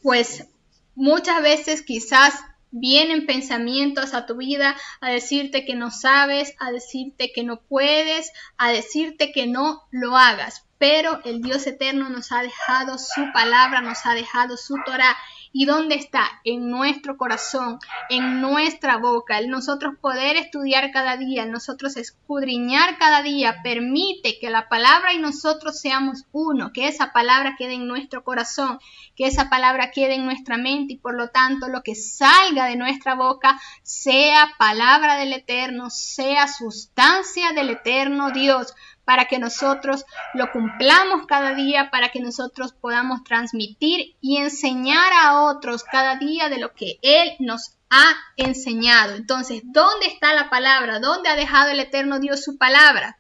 pues muchas veces quizás vienen pensamientos a tu vida a decirte que no sabes, a decirte que no puedes, a decirte que no lo hagas. Pero el Dios eterno nos ha dejado su palabra, nos ha dejado su Torá. ¿Y dónde está? En nuestro corazón, en nuestra boca. El nosotros poder estudiar cada día, el nosotros escudriñar cada día, permite que la palabra y nosotros seamos uno, que esa palabra quede en nuestro corazón, que esa palabra quede en nuestra mente, y por lo tanto lo que salga de nuestra boca sea palabra del Eterno, sea sustancia del Eterno Dios, para que nosotros lo cumplamos cada día, para que nosotros podamos transmitir y enseñar a otros cada día de lo que Él nos ha enseñado. Entonces, ¿dónde está la palabra? ¿Dónde ha dejado el eterno Dios su palabra?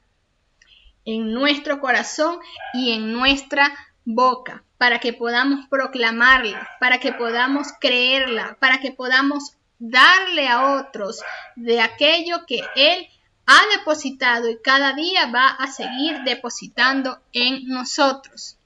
En nuestro corazón y en nuestra boca, para que podamos proclamarla, para que podamos creerla, para que podamos darle a otros de aquello que Él ha depositado y cada día va a seguir depositando en nosotros.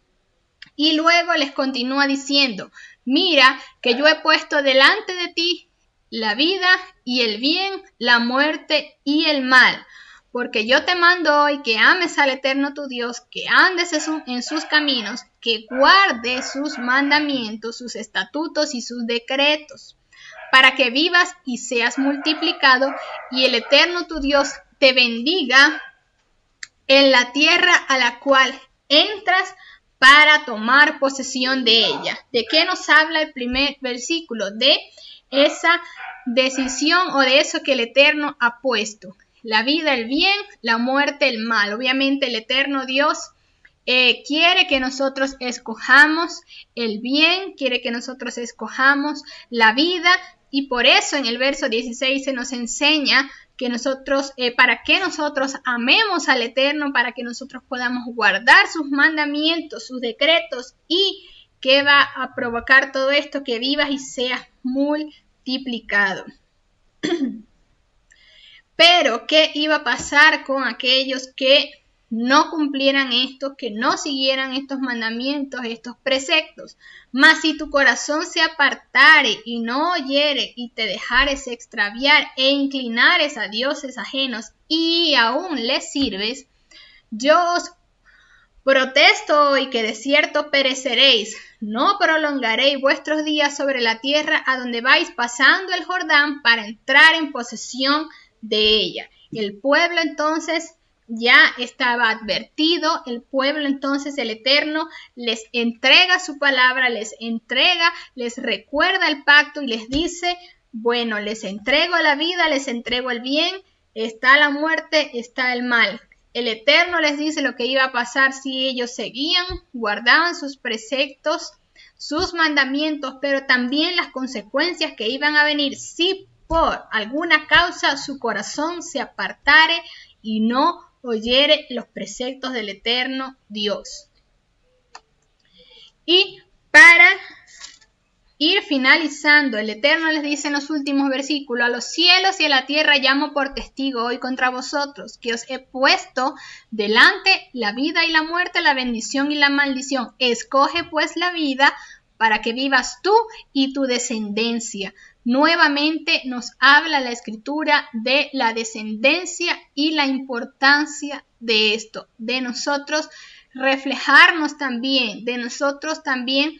Y luego les continúa diciendo, mira que yo he puesto delante de ti la vida y el bien, la muerte y el mal. Porque yo te mando hoy que ames al eterno tu Dios, que andes en sus caminos, que guardes sus mandamientos, sus estatutos y sus decretos, para que vivas y seas multiplicado, y el eterno tu Dios te bendiga en la tierra a la cual entras para tomar posesión de ella. ¿De qué nos habla el primer versículo? De esa decisión o de eso que el Eterno ha puesto. La vida, el bien, la muerte, el mal. Obviamente el Eterno Dios quiere que nosotros escojamos el bien, quiere que nosotros escojamos la vida, y por eso en el verso 16 se nos enseña que nosotros, para que nosotros amemos al Eterno, para que nosotros podamos guardar sus mandamientos, sus decretos, y que va a provocar todo esto, que vivas y seas multiplicado. Pero, ¿qué iba a pasar con aquellos que no cumplieran esto, que no siguieran estos mandamientos, estos preceptos? Mas si tu corazón se apartare y no oyere y te dejares extraviar e inclinares a dioses ajenos y aún les sirves, yo os protesto hoy que de cierto pereceréis, no prolongaréis vuestros días sobre la tierra a donde vais pasando el Jordán para entrar en posesión de ella. El pueblo entonces ya estaba advertido, el pueblo entonces el Eterno les entrega su palabra, les recuerda el pacto y les dice, bueno, les entrego la vida, les entrego el bien, está la muerte, está el mal. El Eterno les dice lo que iba a pasar si ellos seguían, guardaban sus preceptos, sus mandamientos, pero también las consecuencias que iban a venir si por alguna causa su corazón se apartare y no oyere los preceptos del eterno Dios. Y para ir finalizando, el Eterno les dice en los últimos versículos, a los cielos y a la tierra llamo por testigo hoy contra vosotros, que os he puesto delante la vida y la muerte, la bendición y la maldición. Escoge pues la vida para que vivas tú y tu descendencia. Nuevamente nos habla la Escritura de la descendencia y la importancia de esto, de nosotros reflejarnos también, de nosotros también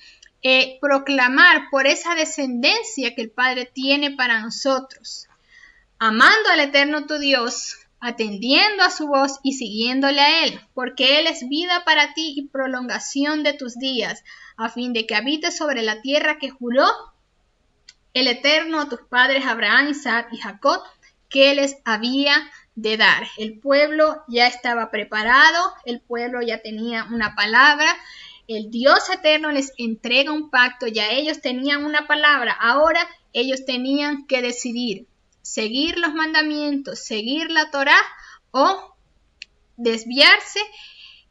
proclamar por esa descendencia que el Padre tiene para nosotros, amando al Eterno tu Dios, atendiendo a su voz y siguiéndole a Él, porque Él es vida para ti y prolongación de tus días, a fin de que habites sobre la tierra que juró el Eterno a tus padres Abraham, Isaac y Jacob, que les había de dar. El pueblo ya estaba preparado, el pueblo ya tenía una palabra, el Dios eterno les entrega un pacto, ya ellos tenían una palabra, ahora ellos tenían que decidir seguir los mandamientos, seguir la Torá o desviarse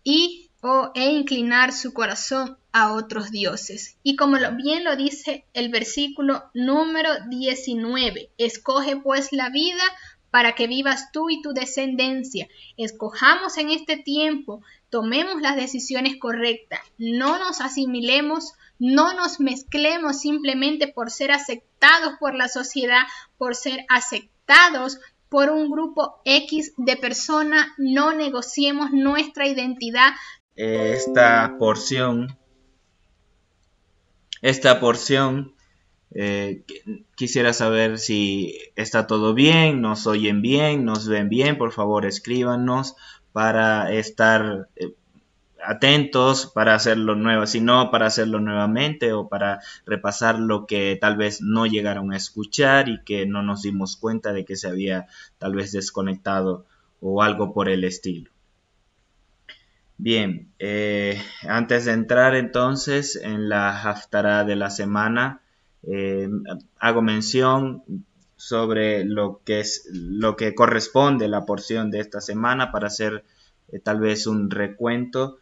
e inclinar su corazón a otros dioses. Y como bien lo dice el versículo número 19, escoge pues la vida para que vivas tú y tu descendencia. Escojamos en este tiempo, tomemos las decisiones correctas, no nos asimilemos, no nos mezclemos simplemente por ser aceptados por la sociedad, por ser aceptados por un grupo X de personas, no negociemos nuestra identidad. Esta porción quisiera saber si está todo bien, nos oyen bien, nos ven bien. Por favor, escríbanos para estar atentos, para hacerlo nuevo, si no, para hacerlo nuevamente o para repasar lo que tal vez no llegaron a escuchar y que no nos dimos cuenta de que se había tal vez desconectado o algo por el estilo. Bien, antes de entrar entonces en la haftará de la semana, hago mención sobre lo que corresponde la porción de esta semana para hacer tal vez un recuento.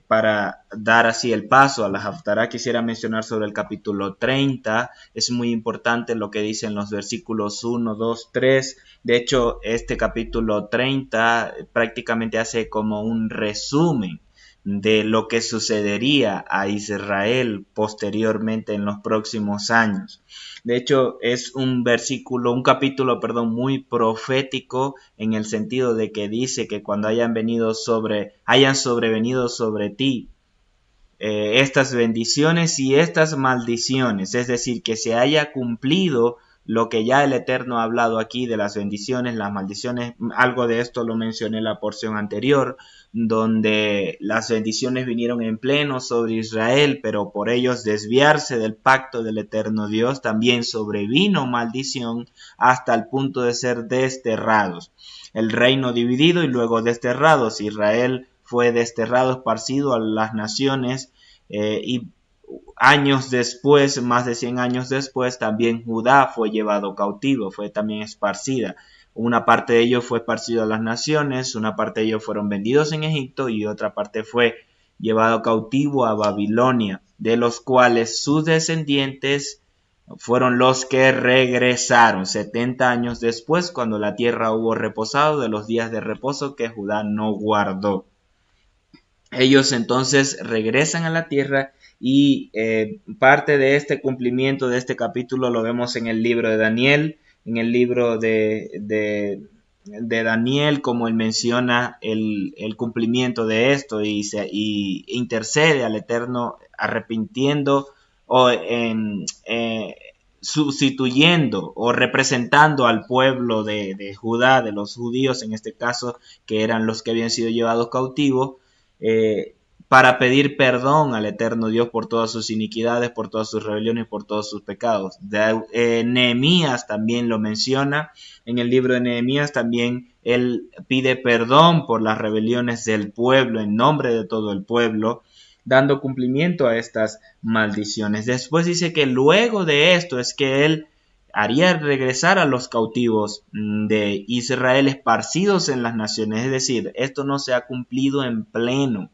Para dar así el paso a la haftará, quisiera mencionar sobre el capítulo 30. Es muy importante lo que dicen los versículos 1, 2, 3. De hecho, este capítulo 30 prácticamente hace como un resumen de lo que sucedería a Israel posteriormente en los próximos años. De hecho, es un capítulo, perdón, muy profético en el sentido de que dice que cuando hayan sobrevenido sobre ti estas bendiciones y estas maldiciones, es decir, que se haya cumplido lo que ya el Eterno ha hablado aquí de las bendiciones, las maldiciones. Algo de esto lo mencioné en la porción anterior, donde las bendiciones vinieron en pleno sobre Israel, pero por ellos desviarse del pacto del Eterno Dios, también sobrevino maldición hasta el punto de ser desterrados. El reino dividido y luego desterrados. Israel fue desterrado, esparcido a las naciones, y años después, más de 100 años después, también Judá fue llevado cautivo, fue también esparcida. Una parte de ellos fue esparcido a las naciones, una parte de ellos fueron vendidos en Egipto y otra parte fue llevado cautivo a Babilonia, de los cuales sus descendientes fueron los que regresaron 70 años después, cuando la tierra hubo reposado de los días de reposo que Judá no guardó. Ellos entonces regresan a la tierra y parte de este cumplimiento de este capítulo lo vemos en el libro de Daniel, en el libro de Daniel, como él menciona el cumplimiento de esto y intercede al Eterno arrepintiendo o sustituyendo o representando al pueblo de Judá, de los judíos en este caso, que eran los que habían sido llevados cautivos, para pedir perdón al Eterno Dios por todas sus iniquidades, por todas sus rebeliones, por todos sus pecados. Nehemías también lo menciona, en el libro de Nehemías también él pide perdón por las rebeliones del pueblo en nombre de todo el pueblo, dando cumplimiento a estas maldiciones. Después dice que luego de esto es que él haría regresar a los cautivos de Israel esparcidos en las naciones. Es decir, esto no se ha cumplido en pleno.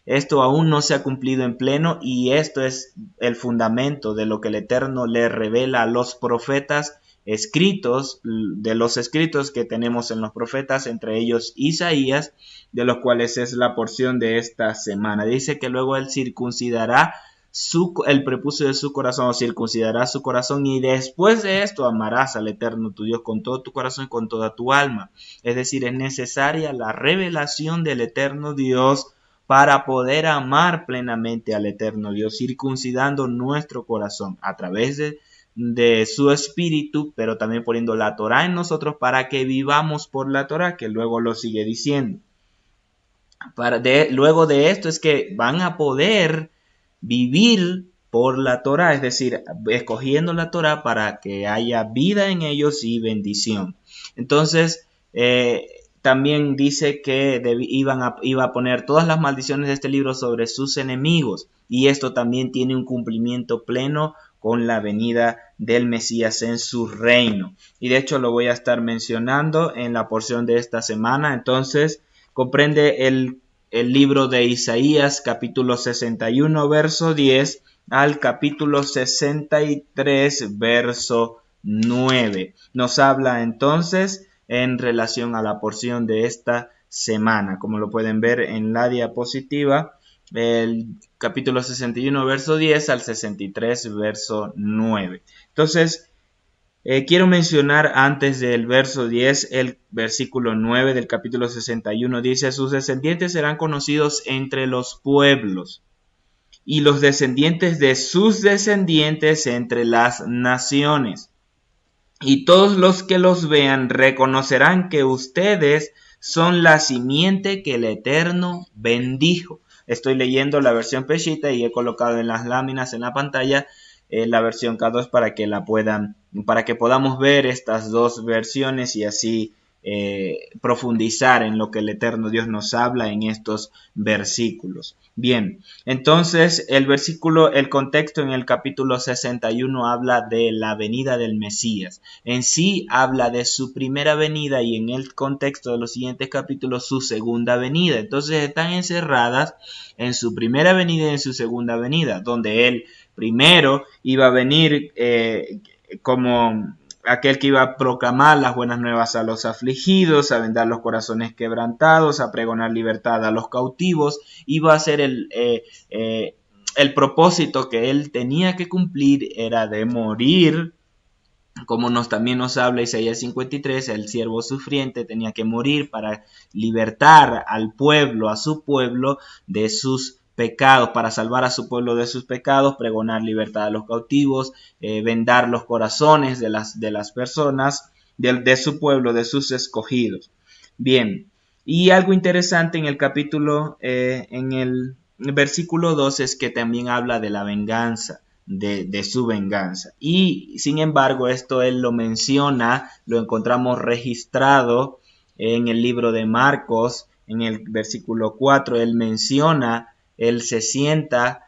Esto aún no se ha cumplido en pleno y esto es el fundamento de lo que el Eterno le revela a los profetas escritos, de los escritos que tenemos en los profetas, entre ellos Isaías, de los cuales es la porción de esta semana. Dice que luego él circuncidará el prepucio de su corazón, o circuncidará su corazón, y después de esto amarás al Eterno tu Dios con todo tu corazón y con toda tu alma. Es decir, es necesaria la revelación del Eterno Dios para poder amar plenamente al Eterno Dios, circuncidando nuestro corazón a través de su espíritu, pero también poniendo la Torá en nosotros para que vivamos por la Torá, que luego lo sigue diciendo. Luego de esto es que van a poder vivir por la Torá, es decir, escogiendo la Torá para que haya vida en ellos y bendición. Entonces, también dice que iba a poner todas las maldiciones de este libro sobre sus enemigos, y esto también tiene un cumplimiento pleno con la venida del Mesías en su reino. Y de hecho lo voy a estar mencionando en la porción de esta semana. Entonces, comprende el libro de Isaías, capítulo 61, verso 10, al capítulo 63, verso 9. Nos habla entonces en relación a la porción de esta semana. Como lo pueden ver en la diapositiva, el capítulo 61, verso 10 al 63, verso 9. Entonces, quiero mencionar antes del verso 10, el versículo 9 del capítulo 61 dice: sus descendientes serán conocidos entre los pueblos, y los descendientes de sus descendientes entre las naciones. Y todos los que los vean reconocerán que ustedes son la simiente que el Eterno bendijo. Estoy leyendo la versión Peshita y he colocado en las láminas en la pantalla la versión K2 para que podamos ver estas dos versiones y así profundizar en lo que el eterno Dios nos habla en estos versículos. Bien, entonces el contexto en el capítulo 61 habla de la venida del Mesías. En sí habla de su primera venida y en el contexto de los siguientes capítulos su segunda venida. Entonces están encerradas en su primera venida y en su segunda venida, donde él primero iba a venir como aquel que iba a proclamar las buenas nuevas a los afligidos, a vendar los corazones quebrantados, a pregonar libertad a los cautivos. Iba a ser el propósito que él tenía que cumplir, era de morir, como también nos habla Isaías 53, el siervo sufriente tenía que morir para libertar al pueblo, a su pueblo, de sus pecados, para salvar a su pueblo de sus pecados, pregonar libertad a los cautivos, vendar los corazones de las personas, de su pueblo, de sus escogidos. Bien, y algo interesante en el capítulo, en el versículo 2 es que también habla de la venganza. De su venganza. Y sin embargo, esto él lo menciona, lo encontramos registrado en el libro de Marcos, en el versículo 4, él menciona, él se sienta,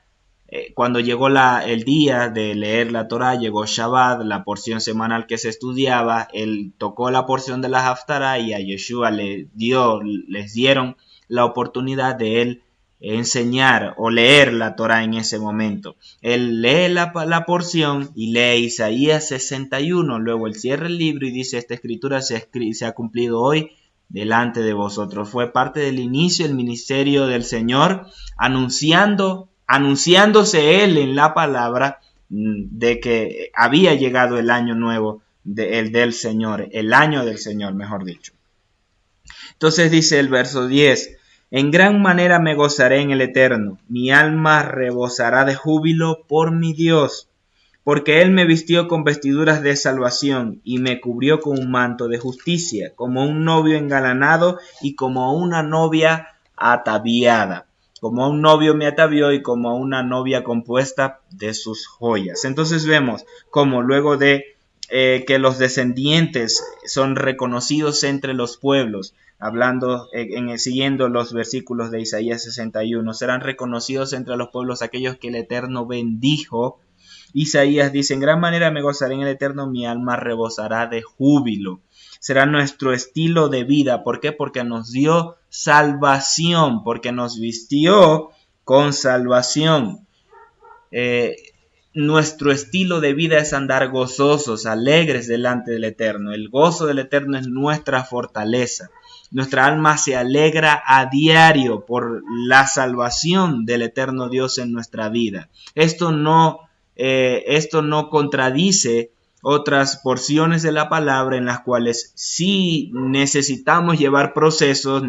cuando llegó el día de leer la Torá, llegó Shabbat, la porción semanal que se estudiaba, él tocó la porción de la Haftará y a Yeshua les dieron la oportunidad de él enseñar o leer la Torá en ese momento. Él lee la porción y lee Isaías 61, luego él cierra el libro y dice: esta escritura se ha cumplido hoy delante de vosotros. Fue parte del inicio del ministerio del Señor, anunciándose él en la palabra de que había llegado el año nuevo del Señor, el año del Señor, mejor dicho. Entonces dice el verso 10: en gran manera me gozaré en el Eterno, mi alma rebosará de júbilo por mi Dios, porque Él me vistió con vestiduras de salvación y me cubrió con un manto de justicia, como un novio engalanado y como una novia ataviada. Como un novio me atavió y como una novia compuesta de sus joyas. Entonces vemos como luego de que los descendientes son reconocidos entre los pueblos, hablando, siguiendo los versículos de Isaías 61, serán reconocidos entre los pueblos aquellos que el Eterno bendijo. Isaías dice: en gran manera me gozaré en el Eterno, mi alma rebosará de júbilo. Será nuestro estilo de vida. ¿Por qué? Porque nos dio salvación, porque nos vistió con salvación. Nuestro estilo de vida es andar gozosos, alegres delante del Eterno. El gozo del Eterno es nuestra fortaleza. Nuestra alma se alegra a diario por la salvación del Eterno Dios en nuestra vida. Esto no contradice otras porciones de la palabra en las cuales sí necesitamos llevar procesos,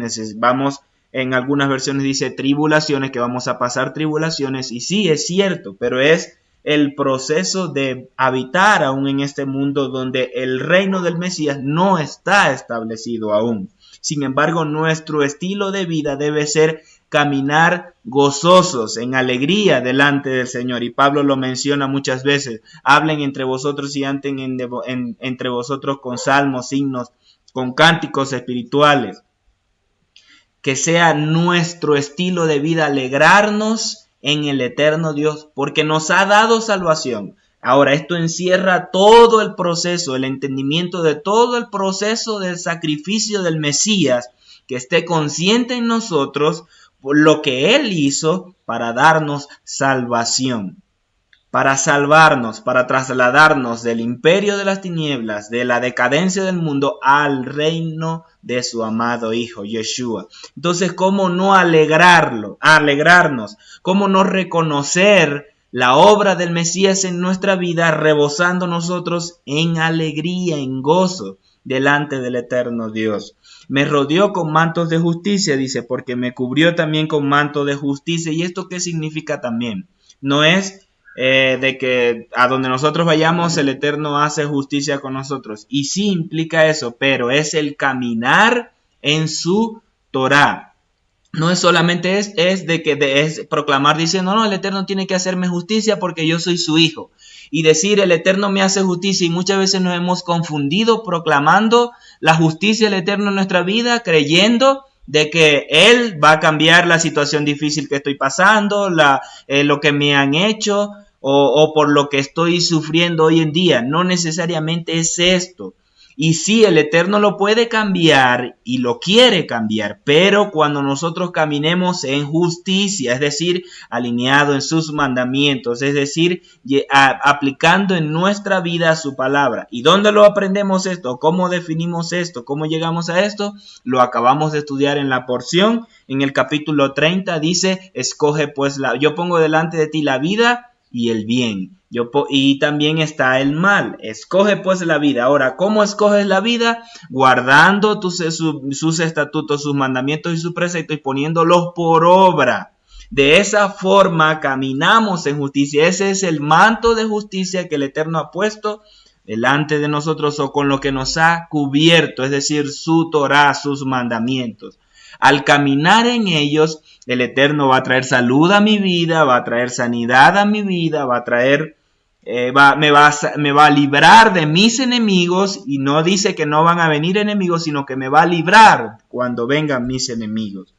en algunas versiones dice tribulaciones, que vamos a pasar tribulaciones, y sí es cierto, pero es el proceso de habitar aún en este mundo donde el reino del Mesías no está establecido aún. Sin embargo, nuestro estilo de vida debe ser caminar gozosos, en alegría delante del Señor. Y Pablo lo menciona muchas veces: hablen entre vosotros y anten entre vosotros con salmos, himnos, con cánticos espirituales. Que sea nuestro estilo de vida alegrarnos en el eterno Dios, porque nos ha dado salvación. Ahora, esto encierra todo el proceso, el entendimiento de todo el proceso del sacrificio del Mesías, que esté consciente en nosotros por lo que Él hizo para darnos salvación, para salvarnos, para trasladarnos del imperio de las tinieblas, de la decadencia del mundo, al reino de su amado Hijo, Yeshua. Entonces, ¿cómo no alegrarnos? ¿Cómo no reconocer la obra del Mesías en nuestra vida, rebosando nosotros en alegría, en gozo, delante del eterno Dios? Me rodeó con mantos de justicia, dice, porque me cubrió también con manto de justicia. ¿Y esto qué significa también? No es de que a donde nosotros vayamos el Eterno hace justicia con nosotros. Y sí implica eso, pero es el caminar en su Torá. No es solamente es proclamar diciendo: no, el Eterno tiene que hacerme justicia porque yo soy su hijo. y decir el Eterno me hace justicia, y muchas veces nos hemos confundido proclamando la justicia del Eterno en nuestra vida, creyendo de que Él va a cambiar la situación difícil que estoy pasando, lo que me han hecho o por lo que estoy sufriendo hoy en día. No necesariamente es esto. Y sí, el Eterno lo puede cambiar y lo quiere cambiar, pero cuando nosotros caminemos en justicia, es decir, alineado en sus mandamientos, es decir, aplicando en nuestra vida su palabra. ¿Y dónde lo aprendemos esto? ¿Cómo definimos esto? ¿Cómo llegamos a esto? Lo acabamos de estudiar en la porción. En el capítulo 30 dice, escoge pues yo pongo delante de ti la vida y el bien. Y también está el mal. Escoge pues la vida. Ahora, ¿cómo escoges la vida? Guardando sus estatutos, sus mandamientos y sus preceptos y poniéndolos por obra. De esa forma caminamos en justicia. Ese es el manto de justicia que el Eterno ha puesto delante de nosotros, o con lo que nos ha cubierto, es decir, su Torah, sus mandamientos. Al caminar en ellos, el Eterno va a traer salud a mi vida, va a traer sanidad a mi vida, va a traer, me va a librar de mis enemigos, y no dice que no van a venir enemigos, sino que me va a librar cuando vengan mis enemigos.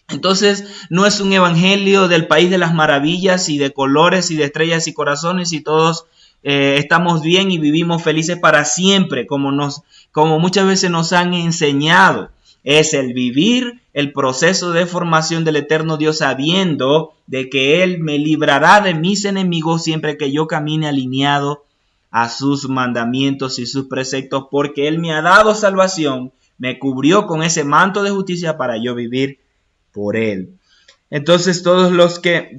Entonces, no es un evangelio del país de las maravillas y de colores y de estrellas y corazones y todos estamos bien y vivimos felices para siempre, como muchas veces nos han enseñado. Es el vivir el proceso de formación del eterno Dios, sabiendo de que Él me librará de mis enemigos siempre que yo camine alineado a sus mandamientos y sus preceptos, porque Él me ha dado salvación, me cubrió con ese manto de justicia para yo vivir por Él. Entonces todos los que,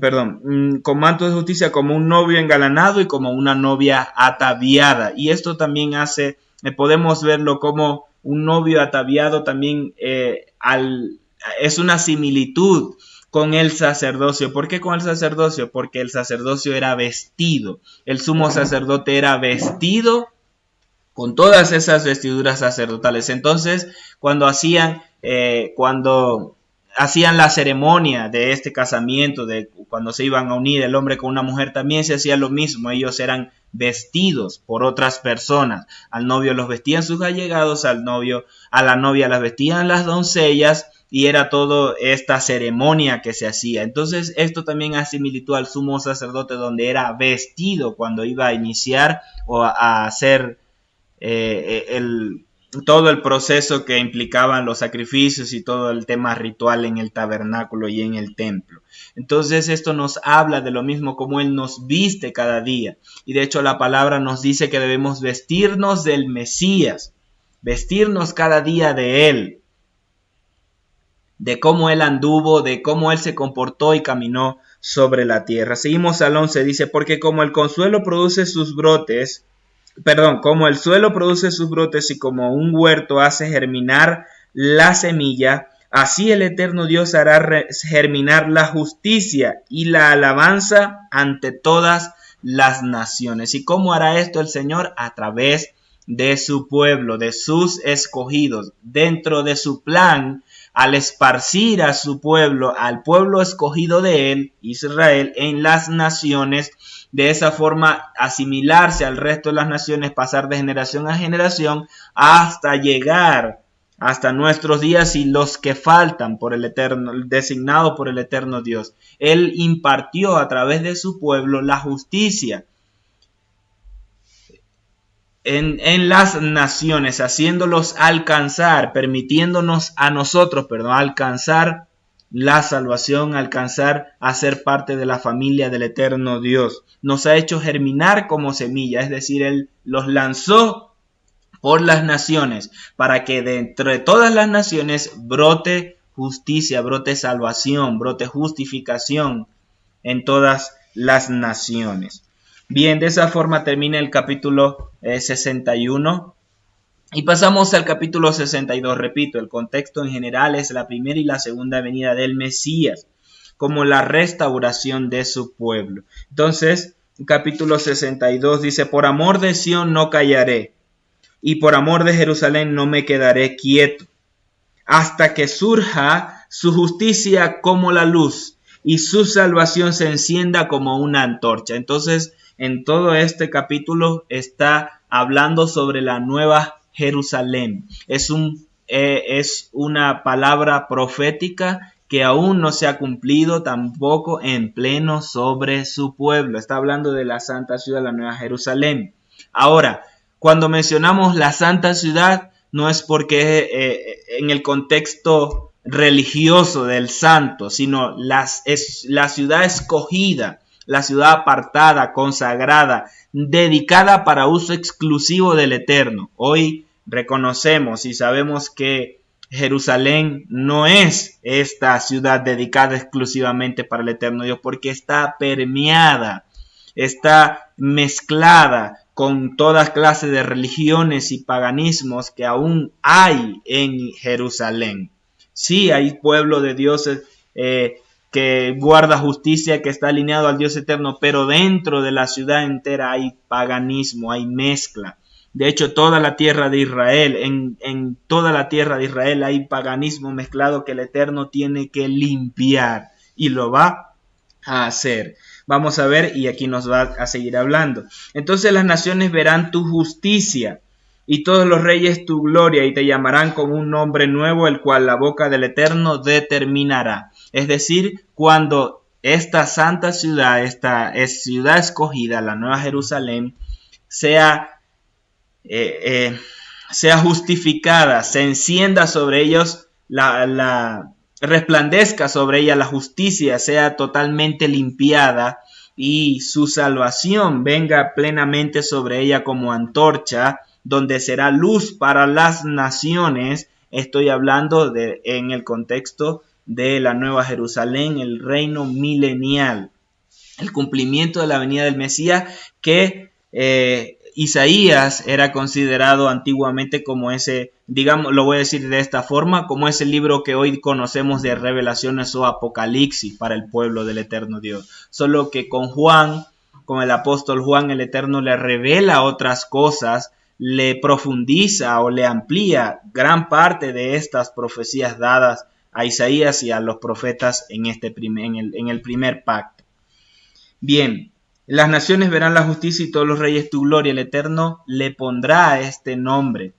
con manto de justicia como un novio engalanado y como una novia ataviada. Y esto también podemos verlo como un novio ataviado también es una similitud con el sacerdocio. ¿Por qué con el sacerdocio? Porque el sacerdocio era vestido. El sumo sacerdote era vestido con todas esas vestiduras sacerdotales. Entonces, cuando hacían la ceremonia de este casamiento, cuando se iban a unir el hombre con una mujer, también se hacía lo mismo. Ellos eran vestidos por otras personas. Al novio los vestían sus allegados, a la novia las vestían las doncellas, y era toda esta ceremonia que se hacía. Entonces, esto también hace similitud al sumo sacerdote, donde era vestido cuando iba a iniciar o a hacer todo el proceso que implicaban los sacrificios y todo el tema ritual en el tabernáculo y en el templo. Entonces esto nos habla de lo mismo, como Él nos viste cada día. Y de hecho la palabra nos dice que debemos vestirnos del Mesías, vestirnos cada día de Él, de cómo Él anduvo, de cómo Él se comportó y caminó sobre la tierra. Seguimos al 11, dice, porque como el suelo produce sus brotes y como un huerto hace germinar la semilla, así el eterno Dios hará germinar la justicia y la alabanza ante todas las naciones. ¿Y cómo hará esto el Señor? A través de su pueblo, de sus escogidos, dentro de su plan, al esparcir a su pueblo, al pueblo escogido de Él, Israel, en las naciones. De esa forma asimilarse al resto de las naciones, pasar de generación a generación hasta llegar hasta nuestros días y los que faltan por el eterno, designado por el eterno Dios. Él impartió a través de su pueblo la justicia en las naciones, haciéndolos alcanzar, permitiéndonos a nosotros, alcanzar la salvación, alcanzar a ser parte de la familia del eterno Dios. Nos ha hecho germinar como semilla, es decir, Él los lanzó por las naciones para que de entre todas las naciones brote justicia, brote salvación, brote justificación en todas las naciones. Bien, de esa forma termina el capítulo 61. Y pasamos al capítulo 62, repito, el contexto en general es la primera y la segunda venida del Mesías, como la restauración de su pueblo. Entonces, capítulo 62 dice, por amor de Sión no callaré, y por amor de Jerusalén no me quedaré quieto, hasta que surja su justicia como la luz, y su salvación se encienda como una antorcha. Entonces, en todo este capítulo está hablando sobre la nueva Jerusalén. Es una palabra profética que aún no se ha cumplido tampoco en pleno sobre su pueblo. Está hablando de la santa ciudad, la nueva Jerusalén. Ahora, cuando mencionamos la santa ciudad, no es porque en el contexto religioso del santo, sino es la ciudad escogida, la ciudad apartada, consagrada, dedicada para uso exclusivo del Eterno. Hoy reconocemos y sabemos que Jerusalén no es esta ciudad dedicada exclusivamente para el Eterno Dios, porque está permeada, está mezclada con todas clases de religiones y paganismos que aún hay en Jerusalén. Sí, hay pueblo de dioses que guarda justicia, que está alineado al Dios eterno, pero dentro de la ciudad entera hay paganismo, hay mezcla. De hecho, toda la tierra de Israel, en toda la tierra de Israel hay paganismo mezclado que el Eterno tiene que limpiar y lo va a hacer. Vamos a ver y aquí nos va a seguir hablando. Entonces las naciones verán tu justicia y todos los reyes tu gloria y te llamarán con un nombre nuevo, el cual la boca del Eterno determinará. Es decir, cuando esta santa ciudad, esta ciudad escogida, la Nueva Jerusalén, sea justificada, se encienda sobre ellos resplandezca sobre ella la justicia, sea totalmente limpiada y su salvación venga plenamente sobre ella como antorcha, donde será luz para las naciones. Estoy hablando en el contexto de la Nueva Jerusalén, el reino milenial, el cumplimiento de la venida del Mesías que Isaías era considerado antiguamente como ese, digamos, lo voy a decir de esta forma, como ese libro que hoy conocemos de Revelaciones o Apocalipsis para el pueblo del eterno Dios. Solo que con el apóstol Juan, el Eterno le revela otras cosas, le profundiza o le amplía gran parte de estas profecías dadas a Isaías y a los profetas en el primer pacto. Bien. Las naciones verán la justicia y todos los reyes tu gloria. El Eterno le pondrá este nombre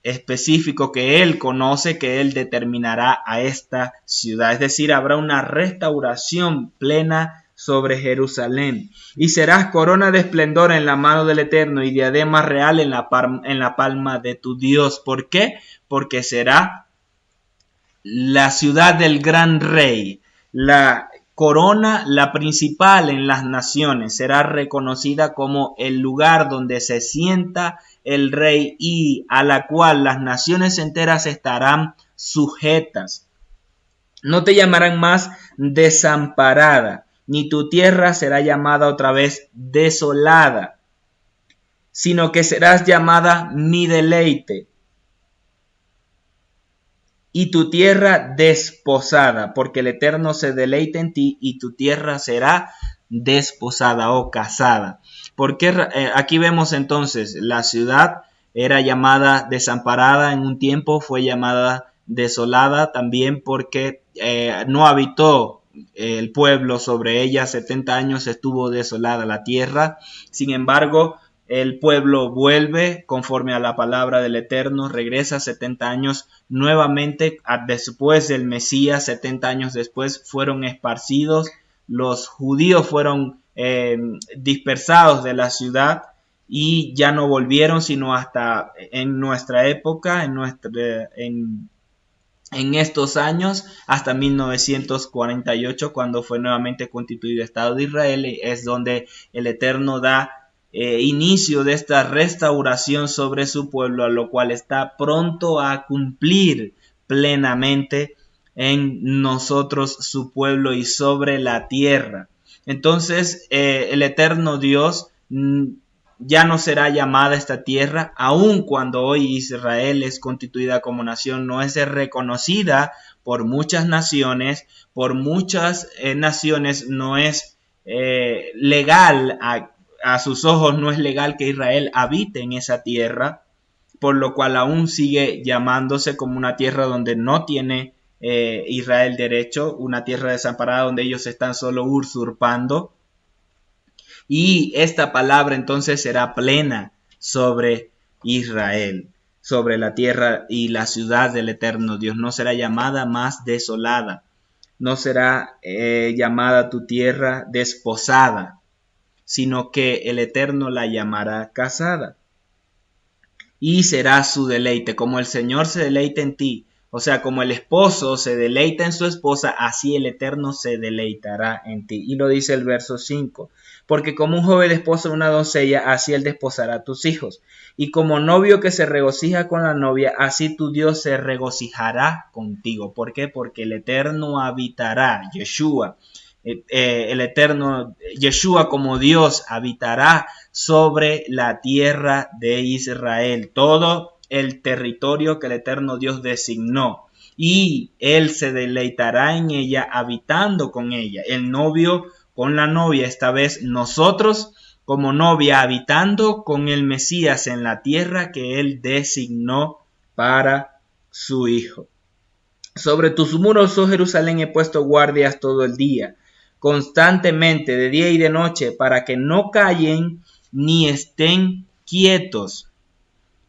específico que Él conoce, que Él determinará a esta ciudad. Es decir, habrá una restauración plena sobre Jerusalén. Y serás corona de esplendor en la mano del Eterno y diadema real en la palma de tu Dios. ¿Por qué? Porque será la ciudad del gran rey, la corona, la principal en las naciones, será reconocida como el lugar donde se sienta el rey y a la cual las naciones enteras estarán sujetas. No te llamarán más desamparada, ni tu tierra será llamada otra vez desolada, sino que serás llamada mi deleite. Y tu tierra desposada, porque el Eterno se deleita en ti y tu tierra será desposada o casada. Porque aquí vemos entonces la ciudad era llamada desamparada en un tiempo, fue llamada desolada también porque no habitó el pueblo sobre ella, 70 años estuvo desolada la tierra. Sin embargo, el pueblo vuelve conforme a la palabra del Eterno, regresa 70 años nuevamente después del Mesías, 70 años después fueron esparcidos, los judíos fueron dispersados de la ciudad y ya no volvieron sino hasta en nuestra época, en estos años, hasta 1948, cuando fue nuevamente constituido Estado de Israel, es donde el Eterno da inicio de esta restauración sobre su pueblo, a lo cual está pronto a cumplir plenamente en nosotros su pueblo y sobre la tierra. Entonces el eterno Dios ya no será llamada esta tierra, aun cuando hoy Israel es constituida como nación, no es reconocida por muchas naciones, no es legal a sus ojos no es legal que Israel habite en esa tierra, por lo cual aún sigue llamándose como una tierra donde no tiene Israel derecho, una tierra desamparada donde ellos están solo usurpando. Y esta palabra entonces será plena sobre Israel, sobre la tierra y la ciudad del eterno Dios. No será llamada más desolada, no será llamada tu tierra desposada, sino que el Eterno la llamará casada. Y será su deleite, como el Señor se deleita en ti, o sea, como el esposo se deleita en su esposa, así el Eterno se deleitará en ti. Y lo dice el verso 5, porque como un joven desposa una doncella, así él desposará a tus hijos. Y como novio que se regocija con la novia, así tu Dios se regocijará contigo. ¿Por qué? Porque el Eterno habitará, Yeshua, el Eterno, Yeshua como Dios habitará sobre la tierra de Israel, todo el territorio que el Eterno Dios designó, y Él se deleitará en ella, habitando con ella, el novio con la novia, esta vez nosotros como novia, habitando con el Mesías en la tierra que Él designó para su Hijo. Sobre tus muros, oh Jerusalén, he puesto guardias todo el día, constantemente, de día y de noche, para que no callen ni estén quietos,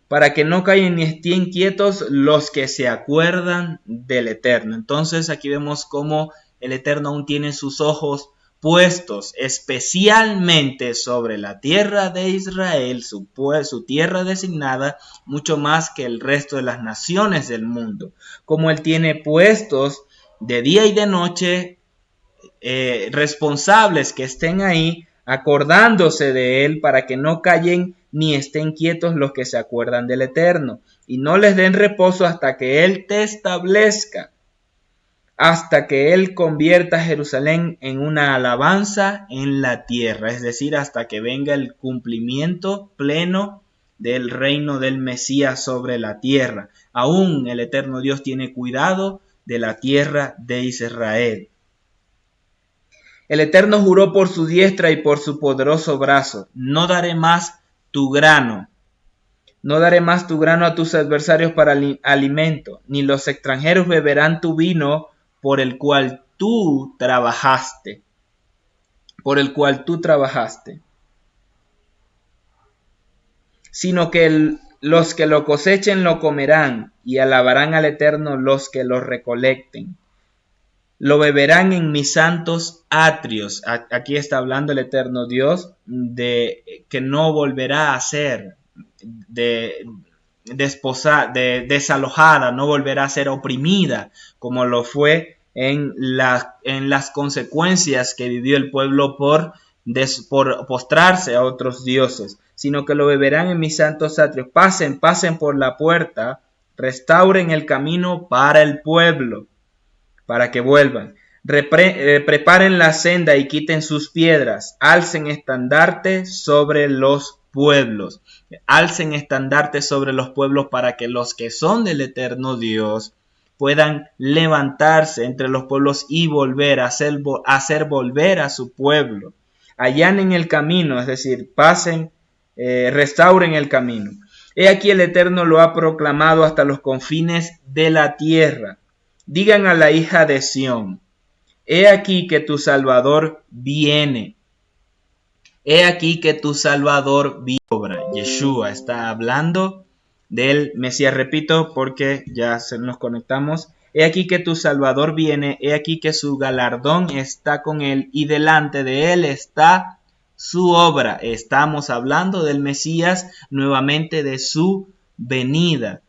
para que no callen ni estén quietos los que se acuerdan del Eterno. Entonces aquí vemos cómo el Eterno aún tiene sus ojos puestos especialmente sobre la tierra de Israel, su tierra designada, mucho más que el resto de las naciones del mundo. Como Él tiene puestos de día y de noche responsables que estén ahí, acordándose de Él, para que no callen ni estén quietos los que se acuerdan del Eterno, y no les den reposo hasta que Él te establezca, hasta que Él convierta a Jerusalén en una alabanza en la tierra, es decir, hasta que venga el cumplimiento pleno del reino del Mesías sobre la tierra. Aún el eterno Dios tiene cuidado de la tierra de Israel. El Eterno juró por su diestra y por su poderoso brazo: no daré más tu grano. No daré más tu grano a tus adversarios para alimento, ni los extranjeros beberán tu vino por el cual tú trabajaste. Por el cual tú trabajaste. Sino que los que lo cosechen lo comerán, y alabarán al Eterno los que lo recolecten. Lo beberán en mis santos atrios. Aquí está hablando el eterno Dios de que no volverá a ser desalojada, no volverá a ser oprimida como lo fue en las consecuencias que vivió el pueblo por postrarse a otros dioses, sino que lo beberán en mis santos atrios. Pasen por la puerta, restauren el camino para el pueblo, para que vuelvan. Preparen la senda y quiten sus piedras. Alcen estandarte sobre los pueblos. Alcen estandarte sobre los pueblos para que los que son del eterno Dios puedan levantarse entre los pueblos y volver a hacer volver a su pueblo. Allanen el camino, es decir, pasen, restauren el camino. He aquí el Eterno lo ha proclamado hasta los confines de la tierra. Digan a la hija de Sión: he aquí que tu Salvador viene. He aquí que tu Salvador viene. Yeshua está hablando del Mesías, repito, porque ya nos conectamos. He aquí que tu Salvador viene, he aquí que su galardón está con él, y delante de él está su obra. Estamos hablando del Mesías, nuevamente de su venida.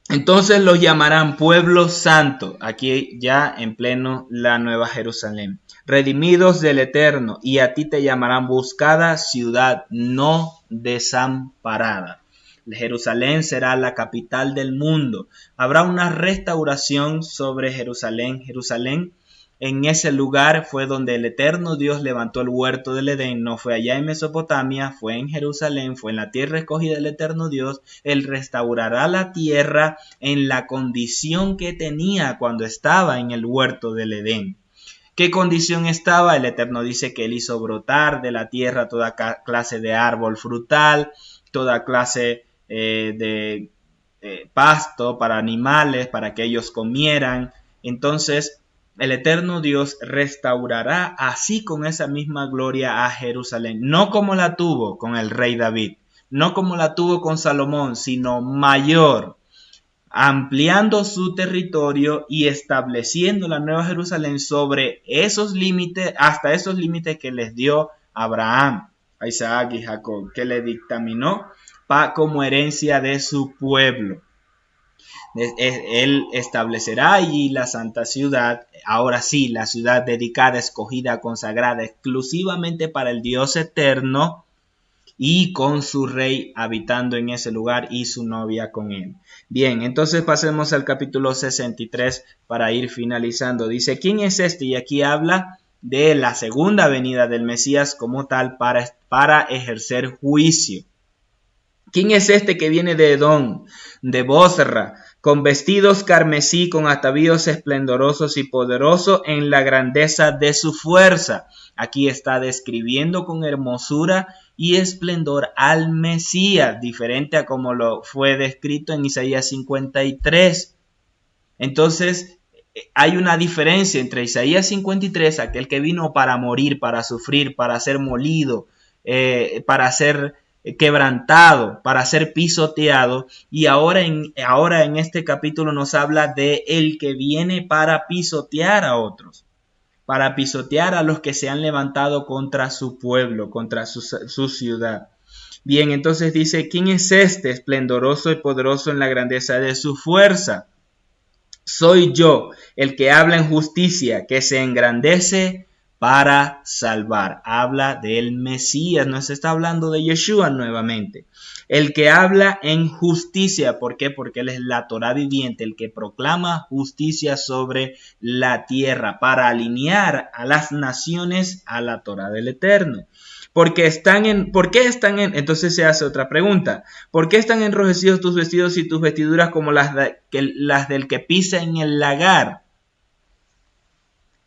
Entonces los llamarán pueblo santo, aquí ya en pleno la Nueva Jerusalén, redimidos del Eterno, y a ti te llamarán buscada ciudad no desamparada. Jerusalén será la capital del mundo. Habrá una restauración sobre Jerusalén. Jerusalén, en ese lugar fue donde el eterno Dios levantó el huerto del Edén. No fue allá en Mesopotamia, fue en Jerusalén, fue en la tierra escogida del eterno Dios. Él restaurará la tierra en la condición que tenía cuando estaba en el huerto del Edén. ¿Qué condición estaba? El Eterno dice que Él hizo brotar de la tierra toda clase de árbol frutal, toda clase de pasto para animales, para que ellos comieran. Entonces, el eterno Dios restaurará así con esa misma gloria a Jerusalén, no como la tuvo con el rey David, no como la tuvo con Salomón, sino mayor, ampliando su territorio y estableciendo la nueva Jerusalén sobre esos límites, hasta esos límites que les dio Abraham, a Isaac y Jacob, que le dictaminó como herencia de su pueblo. Él establecerá allí la santa ciudad, ahora sí, la ciudad dedicada, escogida, consagrada exclusivamente para el Dios eterno, y con su rey habitando en ese lugar y su novia con él. Bien, entonces pasemos al capítulo 63 para ir finalizando. Dice, ¿quién es este? Y aquí habla de la segunda venida del Mesías como tal para ejercer juicio. ¿Quién es este que viene de Edom, de Bosra, con vestidos carmesí, con atavíos esplendorosos y poderoso en la grandeza de su fuerza? Aquí está describiendo con hermosura y esplendor al Mesías, diferente a como lo fue descrito en Isaías 53. Entonces, hay una diferencia entre Isaías 53, aquel que vino para morir, para sufrir, para ser molido, para ser quebrantado, para ser pisoteado, y ahora en este capítulo nos habla de el que viene para pisotear a otros, para pisotear a los que se han levantado contra su pueblo, contra su ciudad. Bien, entonces dice, ¿quién es este esplendoroso y poderoso en la grandeza de su fuerza? Soy yo, el que habla en justicia, que se engrandece para salvar. Habla del Mesías, no se está hablando de Yeshua nuevamente. El que habla en justicia, ¿por qué? Porque él es la Torá viviente, el que proclama justicia sobre la tierra para alinear a las naciones a la Torá del Eterno. ¿Por qué están entonces se hace otra pregunta? ¿Por qué están enrojecidos tus vestidos y tus vestiduras como las del que pisa en el lagar?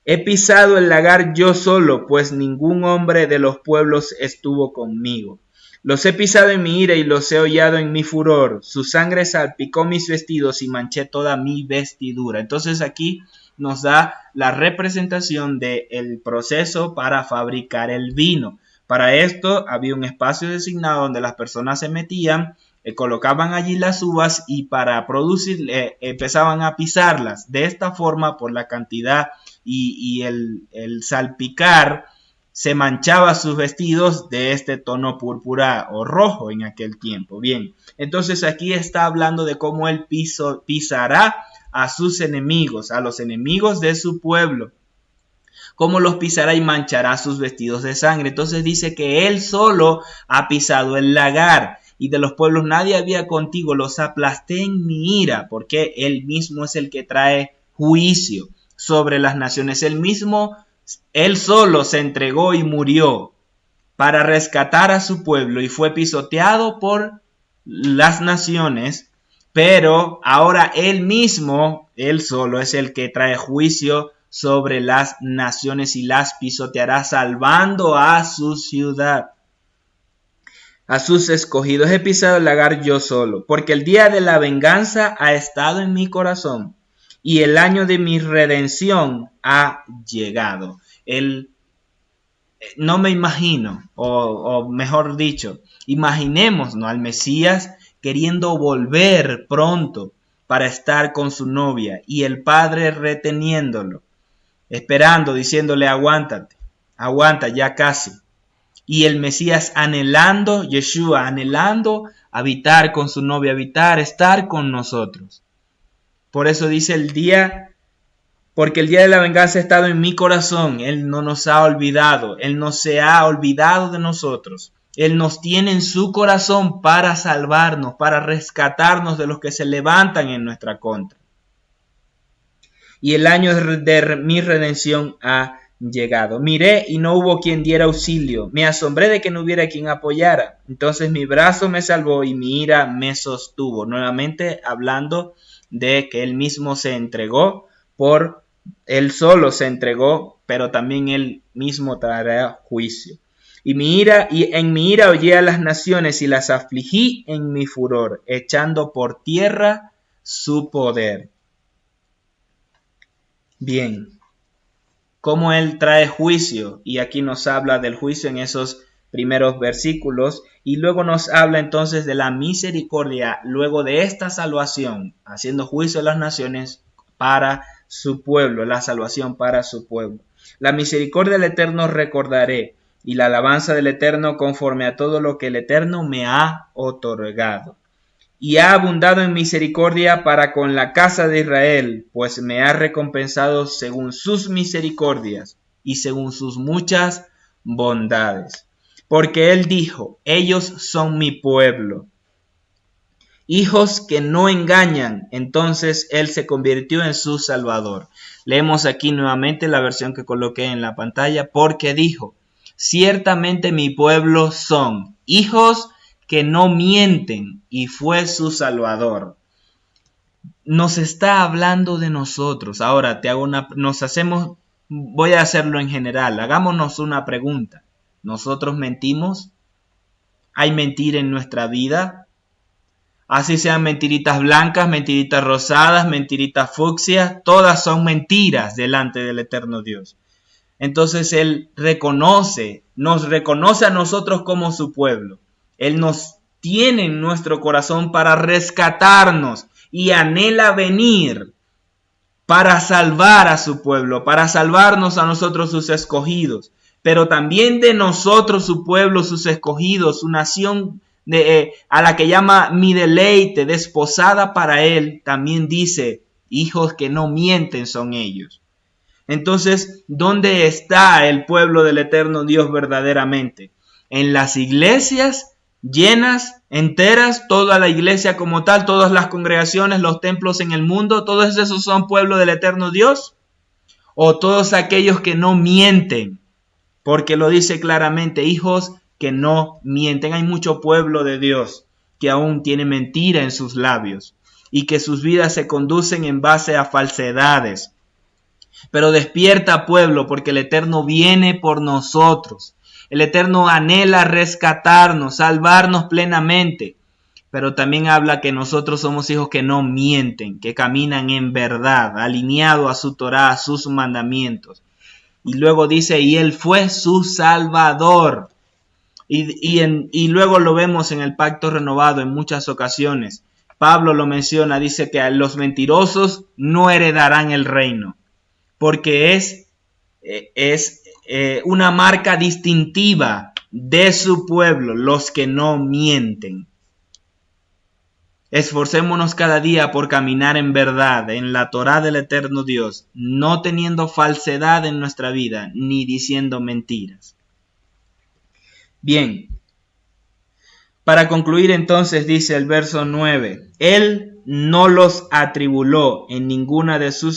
He pisado el lagar yo solo, pues ningún hombre de los pueblos estuvo conmigo. Los he pisado en mi ira y los he hollado en mi furor. Su sangre salpicó mis vestidos y manché toda mi vestidura. Entonces aquí nos da la representación del proceso para fabricar el vino. Para esto había un espacio designado donde las personas se metían, colocaban allí las uvas y para producir empezaban a pisarlas. De esta forma, por la cantidad y el salpicar, se manchaba sus vestidos de este tono púrpura o rojo en aquel tiempo. Bien, entonces aquí está hablando de cómo él pisará a sus enemigos, a los enemigos de su pueblo. Cómo los pisará y manchará sus vestidos de sangre. Entonces dice que él solo ha pisado el lagar y de los pueblos nadie había contigo, los aplasté en mi ira, porque él mismo es el que trae juicio sobre las naciones. Él solo se entregó y murió para rescatar a su pueblo y fue pisoteado por las naciones, pero ahora él mismo, él solo es el que trae juicio sobre las naciones y las pisoteará, salvando a su ciudad, a sus escogidos. He pisado el lagar yo solo, porque el día de la venganza ha estado en mi corazón y el año de mi redención ha llegado. No me imagino, o mejor dicho, imaginémonos al Mesías queriendo volver pronto para estar con su novia y el padre reteniéndolo, esperando, diciéndole aguántate, aguanta ya casi. Y el Mesías anhelando, Yeshua anhelando habitar con su novia, estar con nosotros. Por eso dice porque el día de la venganza ha estado en mi corazón. Él no nos ha olvidado, Él no se ha olvidado de nosotros. Él nos tiene en su corazón para salvarnos, para rescatarnos de los que se levantan en nuestra contra. Y el año de mi redención ha llegado. Miré y no hubo quien diera auxilio. Me asombré de que no hubiera quien apoyara. Entonces mi brazo me salvó y mi ira me sostuvo. Nuevamente hablando de que él mismo se entregó él solo se entregó, pero también él mismo traerá juicio. Y en mi ira hollé a las naciones y las afligí en mi furor, echando por tierra su poder. Bien, cómo Él trae juicio, y aquí nos habla del juicio en esos primeros versículos, y luego nos habla entonces de la misericordia luego de esta salvación, haciendo juicio a las naciones para su pueblo, la salvación para su pueblo. La misericordia del Eterno recordaré, y la alabanza del Eterno conforme a todo lo que el Eterno me ha otorgado. Y ha abundado en misericordia para con la casa de Israel, pues me ha recompensado según sus misericordias y según sus muchas bondades. Porque él dijo, ellos son mi pueblo, hijos que no engañan. Entonces él se convirtió en su Salvador. Leemos aquí nuevamente la versión que coloqué en la pantalla. Porque dijo, ciertamente mi pueblo son hijos que no mienten, y fue su Salvador. Nos está hablando de nosotros. Ahora voy a hacerlo en general. Hagámonos una pregunta. ¿Nosotros mentimos? ¿Hay mentira en nuestra vida? Así sean mentiritas blancas, mentiritas rosadas, mentiritas fucsias, todas son mentiras delante del eterno Dios. Entonces Él nos reconoce a nosotros como su pueblo. Él nos tiene en nuestro corazón para rescatarnos y anhela venir para salvar a su pueblo, para salvarnos a nosotros sus escogidos, pero también de nosotros su pueblo, sus escogidos, su nación a la que llama mi deleite, desposada para Él, también dice, hijos que no mienten son ellos. Entonces, ¿dónde está el pueblo del eterno Dios verdaderamente? En las iglesias llenas, enteras, toda la iglesia como tal, todas las congregaciones, los templos en el mundo, ¿todos esos son pueblo del eterno Dios? ¿O todos aquellos que no mienten? Porque lo dice claramente, hijos que no mienten. Hay mucho pueblo de Dios que aún tiene mentira en sus labios y que sus vidas se conducen en base a falsedades. Pero despierta, pueblo, porque el Eterno viene por nosotros. El Eterno anhela rescatarnos, salvarnos plenamente. Pero también habla que nosotros somos hijos que no mienten, que caminan en verdad, alineados a su Torá, a sus mandamientos. Y luego dice, y Él fue su Salvador. Y luego lo vemos en el pacto renovado en muchas ocasiones. Pablo lo menciona, dice que a los mentirosos no heredarán el reino, porque es una marca distintiva de su pueblo, los que no mienten. Esforcémonos cada día por caminar en verdad, en la Torá del eterno Dios, no teniendo falsedad en nuestra vida, ni diciendo mentiras. Bien, para concluir entonces dice el verso 9, Él no los atribuló en ninguno de sus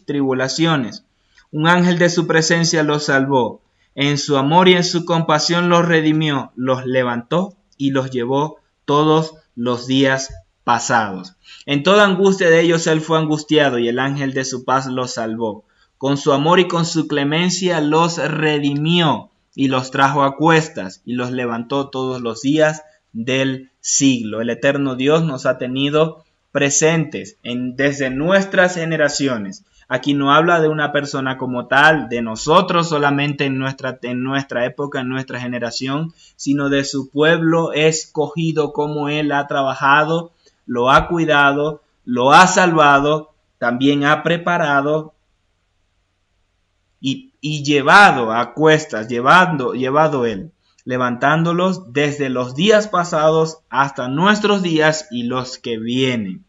tribulaciones. Un ángel de su presencia los salvó. En su amor y en su compasión los redimió, los levantó y los llevó todos los días pasados. En toda angustia de ellos Él fue angustiado y el ángel de su paz los salvó. Con su amor y con su clemencia los redimió y los trajo a cuestas y los levantó todos los días del siglo. El eterno Dios nos ha tenido presentes desde nuestras generaciones. Aquí no habla de una persona como tal, de nosotros solamente en nuestra época, en nuestra generación, sino de su pueblo escogido, como Él ha trabajado, lo ha cuidado, lo ha salvado, también ha preparado y llevado a cuestas, llevado Él, levantándolos desde los días pasados hasta nuestros días y los que vienen.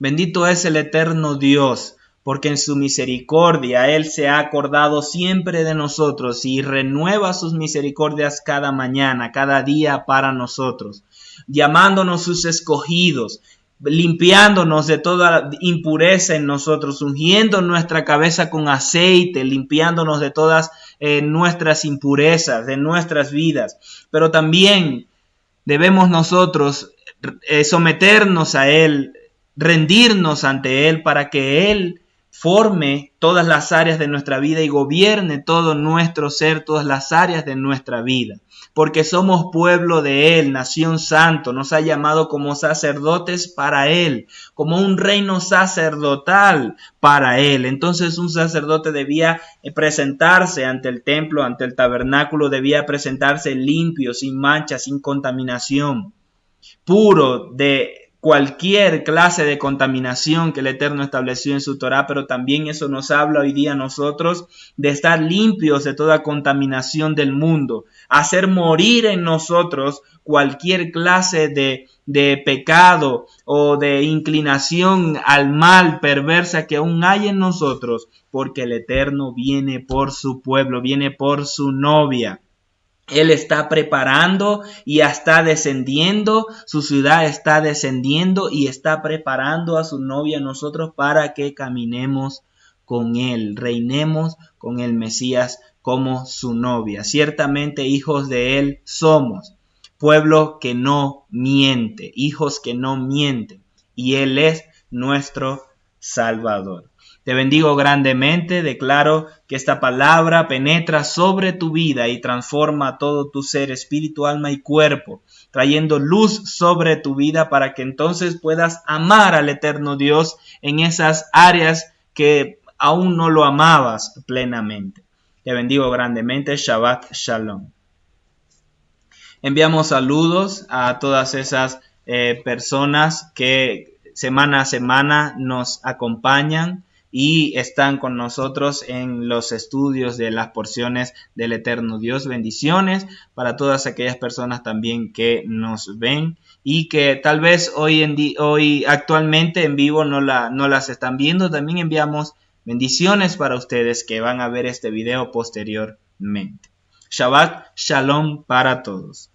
Bendito es el eterno Dios, porque en su misericordia Él se ha acordado siempre de nosotros y renueva sus misericordias cada mañana, cada día para nosotros, llamándonos sus escogidos, limpiándonos de toda impureza en nosotros, ungiendo nuestra cabeza con aceite, limpiándonos de todas nuestras impurezas, de nuestras vidas. Pero también debemos nosotros someternos a Él, rendirnos ante Él para que Él forme todas las áreas de nuestra vida y gobierne todo nuestro ser, todas las áreas de nuestra vida. Porque somos pueblo de Él, nación santo, nos ha llamado como sacerdotes para Él, como un reino sacerdotal para Él. Entonces un sacerdote debía presentarse ante el templo, ante el tabernáculo, debía presentarse limpio, sin mancha, sin contaminación, puro de cualquier clase de contaminación que el Eterno estableció en su Torá, pero también eso nos habla hoy día a nosotros de estar limpios de toda contaminación del mundo, hacer morir en nosotros cualquier clase de pecado o de inclinación al mal perversa que aún hay en nosotros, porque el Eterno viene por su pueblo, viene por su novia. Él está preparando y ya está descendiendo, su ciudad está descendiendo y está preparando a su novia, nosotros, para que caminemos con Él, reinemos con el Mesías como su novia. Ciertamente hijos de Él somos, pueblo que no miente, hijos que no mienten, y Él es nuestro Salvador. Te bendigo grandemente, declaro que esta palabra penetra sobre tu vida y transforma todo tu ser, espíritu, alma y cuerpo, trayendo luz sobre tu vida para que entonces puedas amar al eterno Dios en esas áreas que aún no lo amabas plenamente. Te bendigo grandemente. Shabbat Shalom. Enviamos saludos a todas esas personas que semana a semana nos acompañan y están con nosotros en los estudios de las porciones del eterno Dios. Bendiciones para todas aquellas personas también que nos ven y que tal vez hoy actualmente en vivo no las están viendo. También enviamos bendiciones para ustedes que van a ver este video posteriormente. Shabbat Shalom para todos.